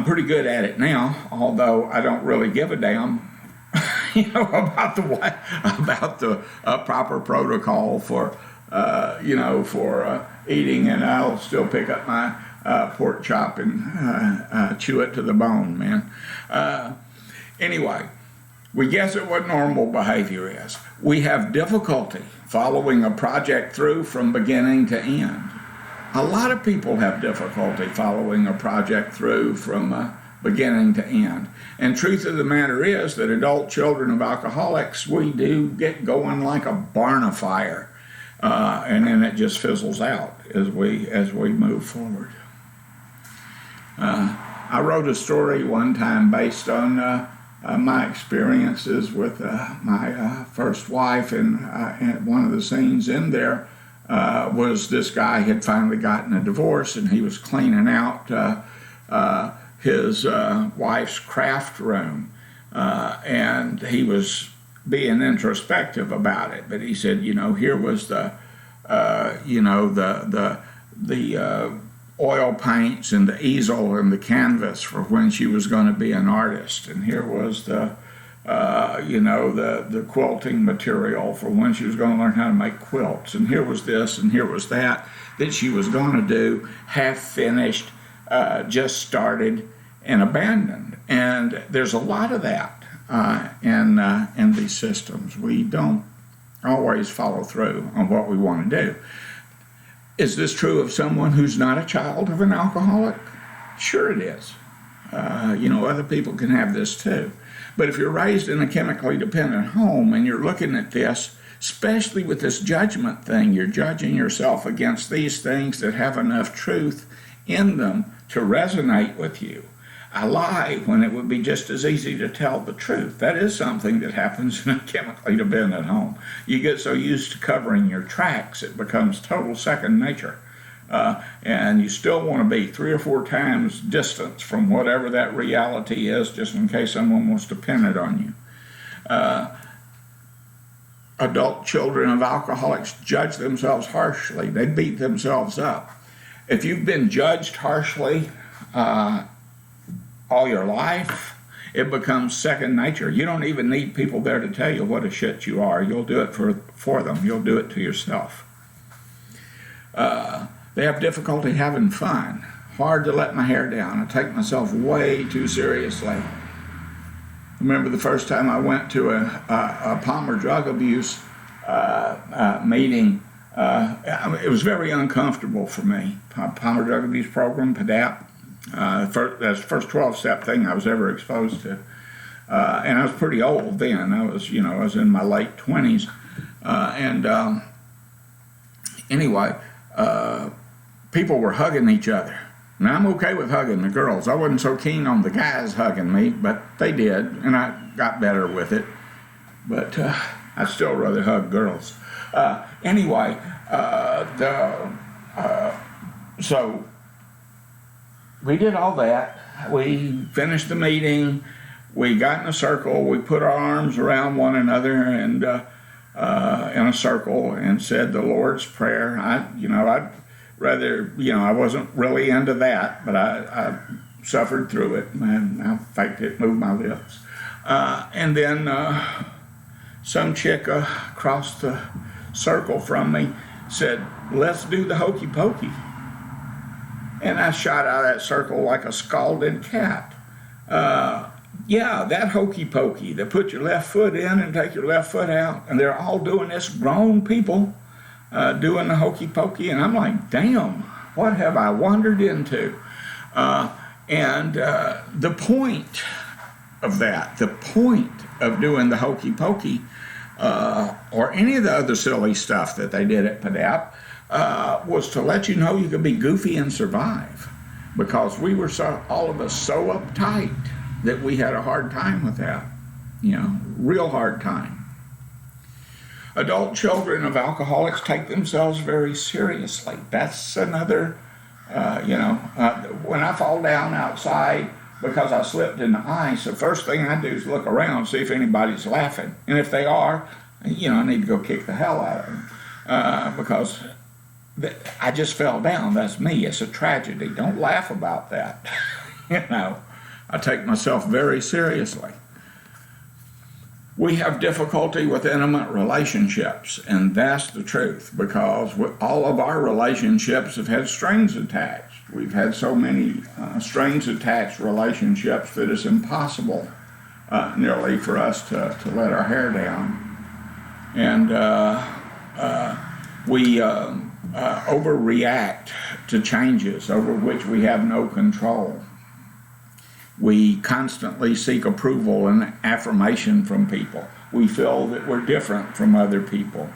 pretty good at it now, although I don't really give a damn, about the proper protocol for eating, and I'll still pick up my pork chop and chew it to the bone, man. Anyway, we guess at what normal behavior is. We have difficulty following a project through from beginning to end. A lot of people have difficulty following a project through from beginning to end. And truth of the matter is that adult children of alcoholics, we do get going like a barn of fire, and then it just fizzles out as we move forward. I wrote a story one time based on my experiences with my first wife, and one of the scenes in there was this guy had finally gotten a divorce, and he was cleaning out his wife's craft room. and he was being introspective about it. But he said, here was the oil paints and the easel and the canvas for when she was going to be an artist, and here was the quilting material for when she was going to learn how to make quilts, and here was this and here was that she was going to do, half finished, just started and abandoned. And there's a lot of that in these systems. We don't always follow through on what we want to do. Is this true of someone who's not a child of an alcoholic? Sure it is. Other people can have this too. But if you're raised in a chemically dependent home and you're looking at this, especially with this judgment thing, you're judging yourself against these things that have enough truth in them to resonate with you. I lie when it would be just as easy to tell the truth. That is something that happens in a chemically dependent home. You get so used to covering your tracks, it becomes total second nature. And you still want to be 3 or 4 times distance from whatever that reality is, just in case someone wants to pin it on you. Adult children of alcoholics judge themselves harshly. They beat themselves up. If you've been judged harshly all your life, it becomes second nature. You don't even need people there to tell you what a shit you are. You'll do it for them. You'll do it to yourself. They have difficulty having fun. Hard to let my hair down. I take myself way too seriously. I remember the first time I went to a Palmer drug abuse meeting. It was very uncomfortable for me. Palmer drug abuse program, PDAAC. That's the first 12-step thing I was ever exposed to. And I was pretty old then. I was in my late 20s. Anyway, people were hugging each other. Now, I'm okay with hugging the girls. I wasn't so keen on the guys hugging me, but they did, and I got better with it. But I'd still rather hug girls. So we did all that. We finished the meeting. We got in a circle. We put our arms around one another and in a circle and said the Lord's Prayer. I'd rather, I wasn't really into that, but I suffered through it, and I faked it, moved my lips. And then some chick across the circle from me said, "Let's do the hokey pokey." And I shot out of that circle like a scalded cat. That hokey pokey, that put your left foot in and take your left foot out, and they're all doing this, grown people doing the hokey pokey, and I'm like, damn, what have I wandered into? The point of that, the point of doing the hokey pokey, or any of the other silly stuff that they did at PDAAC, was to let you know you could be goofy and survive, because we were all of us so uptight that we had a hard time with that, real hard time. Adult children of alcoholics take themselves very seriously. That's another, when I fall down outside because I slipped in the ice, the first thing I do is look around, see if anybody's laughing. And if they are, I need to go kick the hell out of them because I just fell down. That's me. It's a tragedy. Don't laugh about that. I take myself very seriously. We have difficulty with intimate relationships, and that's the truth, because all of our relationships have had strings attached. We've had so many strings attached relationships that it's impossible nearly for us to let our hair down. And we overreact to changes over which we have no control. We constantly seek approval and affirmation from people. We feel that we're different from other people.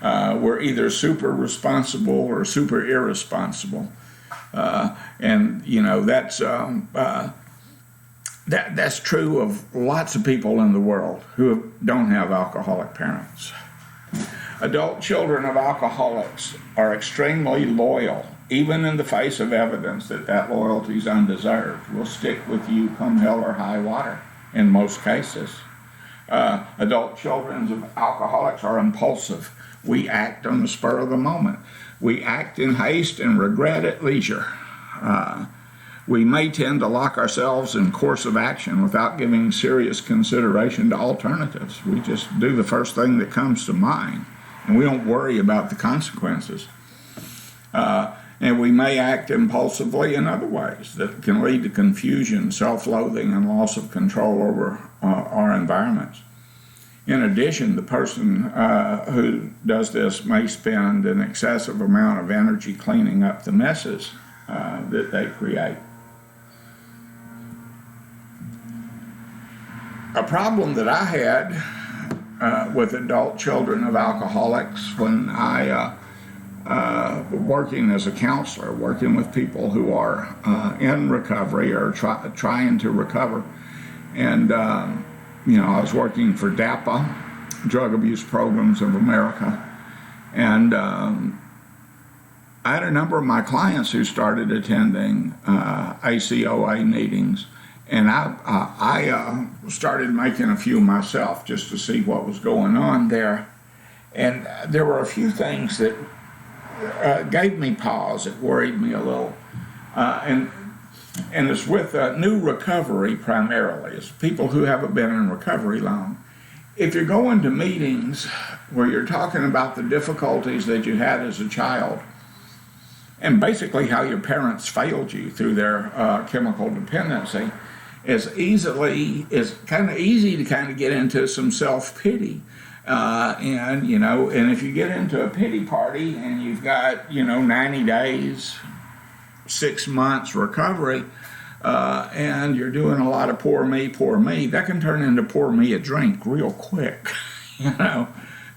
We're either super responsible or super irresponsible. That's true of lots of people in the world who don't have alcoholic parents. Adult children of alcoholics are extremely loyal, even in the face of evidence that loyalty is undeserved. Will stick with you come hell or high water. in most cases. Adult children of alcoholics are impulsive. We act on the spur of the moment. We act in haste and regret at leisure. We may tend to lock ourselves in course of action without giving serious consideration to alternatives. We just do the first thing that comes to mind, and we don't worry about the consequences. And we may act impulsively in other ways that can lead to confusion, self-loathing, and loss of control over our environments. In addition, the person who does this may spend an excessive amount of energy cleaning up the messes that they create. A problem that I had with adult children of alcoholics when I working as a counselor, working with people who are in recovery or trying to recover. And, I was working for DAAC, Drug Abuse Programs of America. And I had a number of my clients who started attending ACOA meetings. And I started making a few myself just to see what was going on there. And there were a few things that gave me pause. It worried me a little. And it's with new recovery primarily. It's people who haven't been in recovery long. If you're going to meetings where you're talking about the difficulties that you had as a child and basically how your parents failed you through their chemical dependency, it's kind of easy to kind of get into some self-pity. And if you get into a pity party and you've got, 90 days, 6 months recovery, and you're doing a lot of poor me, that can turn into pour me a drink real quick,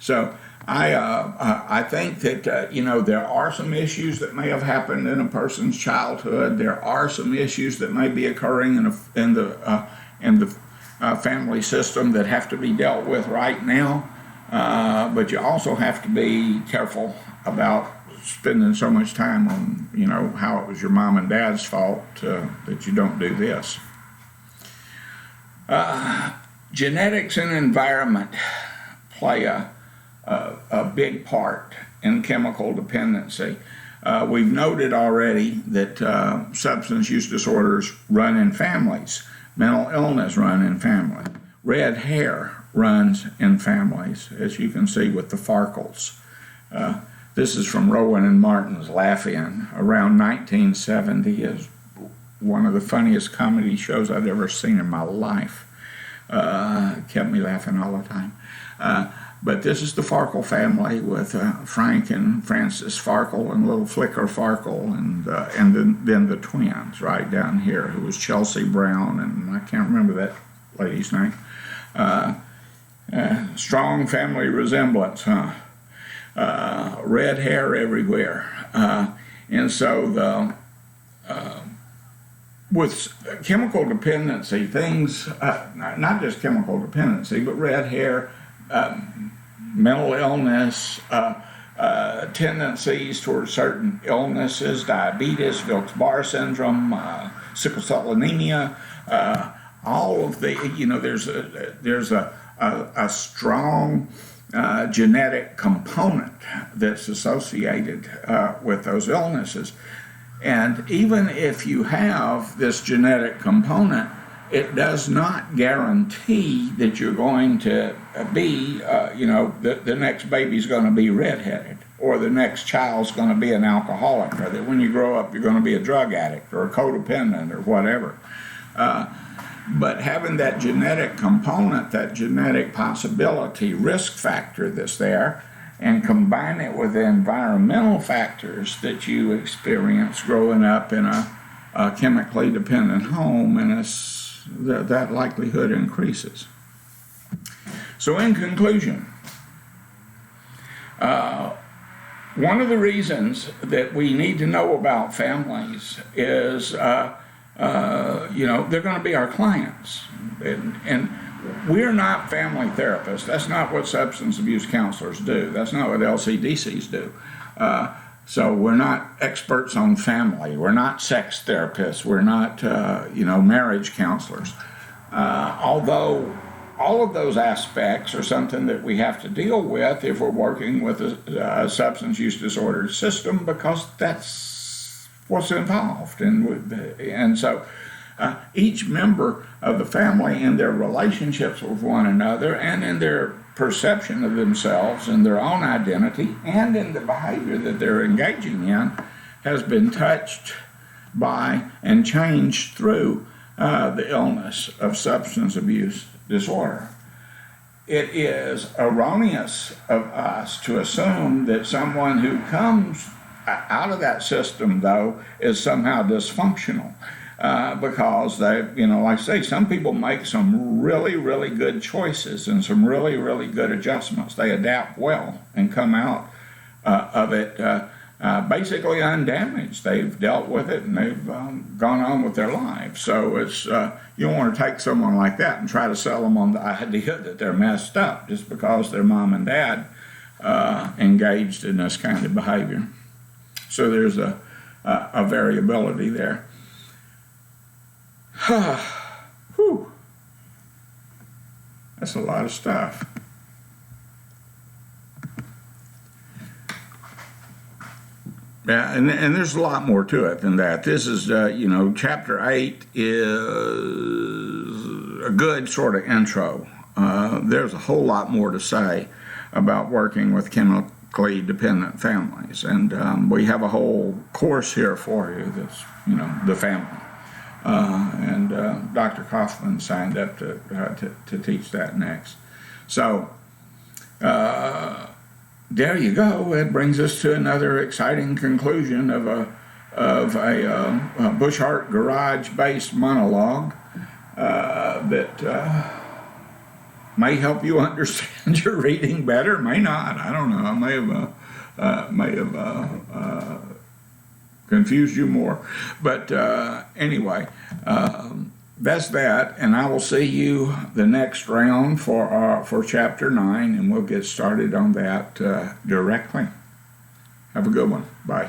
So I think that, there are some issues that may have happened in a person's childhood. There are some issues that may be occurring in the family system that have to be dealt with right now. But you also have to be careful about spending so much time on, how it was your mom and dad's fault that you don't do this. Genetics and environment play a big part in chemical dependency. We've noted already that substance use disorders run in families. Mental illness run in family. Red hair runs in families, as you can see with the Farkles. This is from Rowan and Martin's Laugh-In around 1970. Is one of the funniest comedy shows I've ever seen in my life. Kept me laughing all the time. But this is the Farkle family with Frank and Frances Farkle and little Flicker Farkle and then the twins right down here, who was Chelsea Brown, and I can't remember that lady's name. Strong family resemblance, huh? Red hair everywhere. And so with chemical dependency, things, not just chemical dependency, but red hair, mental illness, tendencies towards certain illnesses, diabetes, Wilkes-Barre syndrome, sickle cell anemia, all of the, there's a strong genetic component that's associated with those illnesses. And even if you have this genetic component, it does not guarantee that you're going to be, the next baby's going to be redheaded, or the next child's going to be an alcoholic, or that when you grow up you're going to be a drug addict or a codependent or whatever. But having that genetic component, that genetic possibility, risk factor that's there, and combine it with the environmental factors that you experience growing up in a chemically dependent home, and that likelihood increases. So in conclusion, one of the reasons that we need to know about families is, they're going to be our clients. And we're not family therapists. That's not what substance abuse counselors do. That's not what LCDCs do. So we're not experts on family. We're not sex therapists. We're not, marriage counselors. although all of those aspects are something that we have to deal with if we're working with a substance use disorder system, because that's what's involved. And so each member of the family in their relationships with one another and in their perception of themselves and their own identity and in the behavior that they're engaging in has been touched by and changed through the illness of substance abuse disorder. It is erroneous of us to assume that someone who comes out of that system, though, is somehow dysfunctional. Because they, like I say, some people make some really, really good choices and some really, really good adjustments. They adapt well and come out of it basically undamaged. They've dealt with it and they've gone on with their lives. So it's you don't want to take someone like that and try to sell them on the idea that they're messed up just because their mom and dad engaged in this kind of behavior. So there's a variability there. Whew. That's a lot of stuff. Yeah, and there's a lot more to it than that. This is, chapter 8 is a good sort of intro. There's a whole lot more to say about working with chemically dependent families. And we have a whole course here for you that's, the family. And Dr. Kaufman signed up to teach that next. So there you go. It brings us to another exciting conclusion of a Bushart garage-based monologue that may help you understand your reading better, may not. I don't know. I may have confused you more. But anyway, that's that, and I will see you the next round for chapter 9, and we'll get started on that directly. Have a good one. Bye.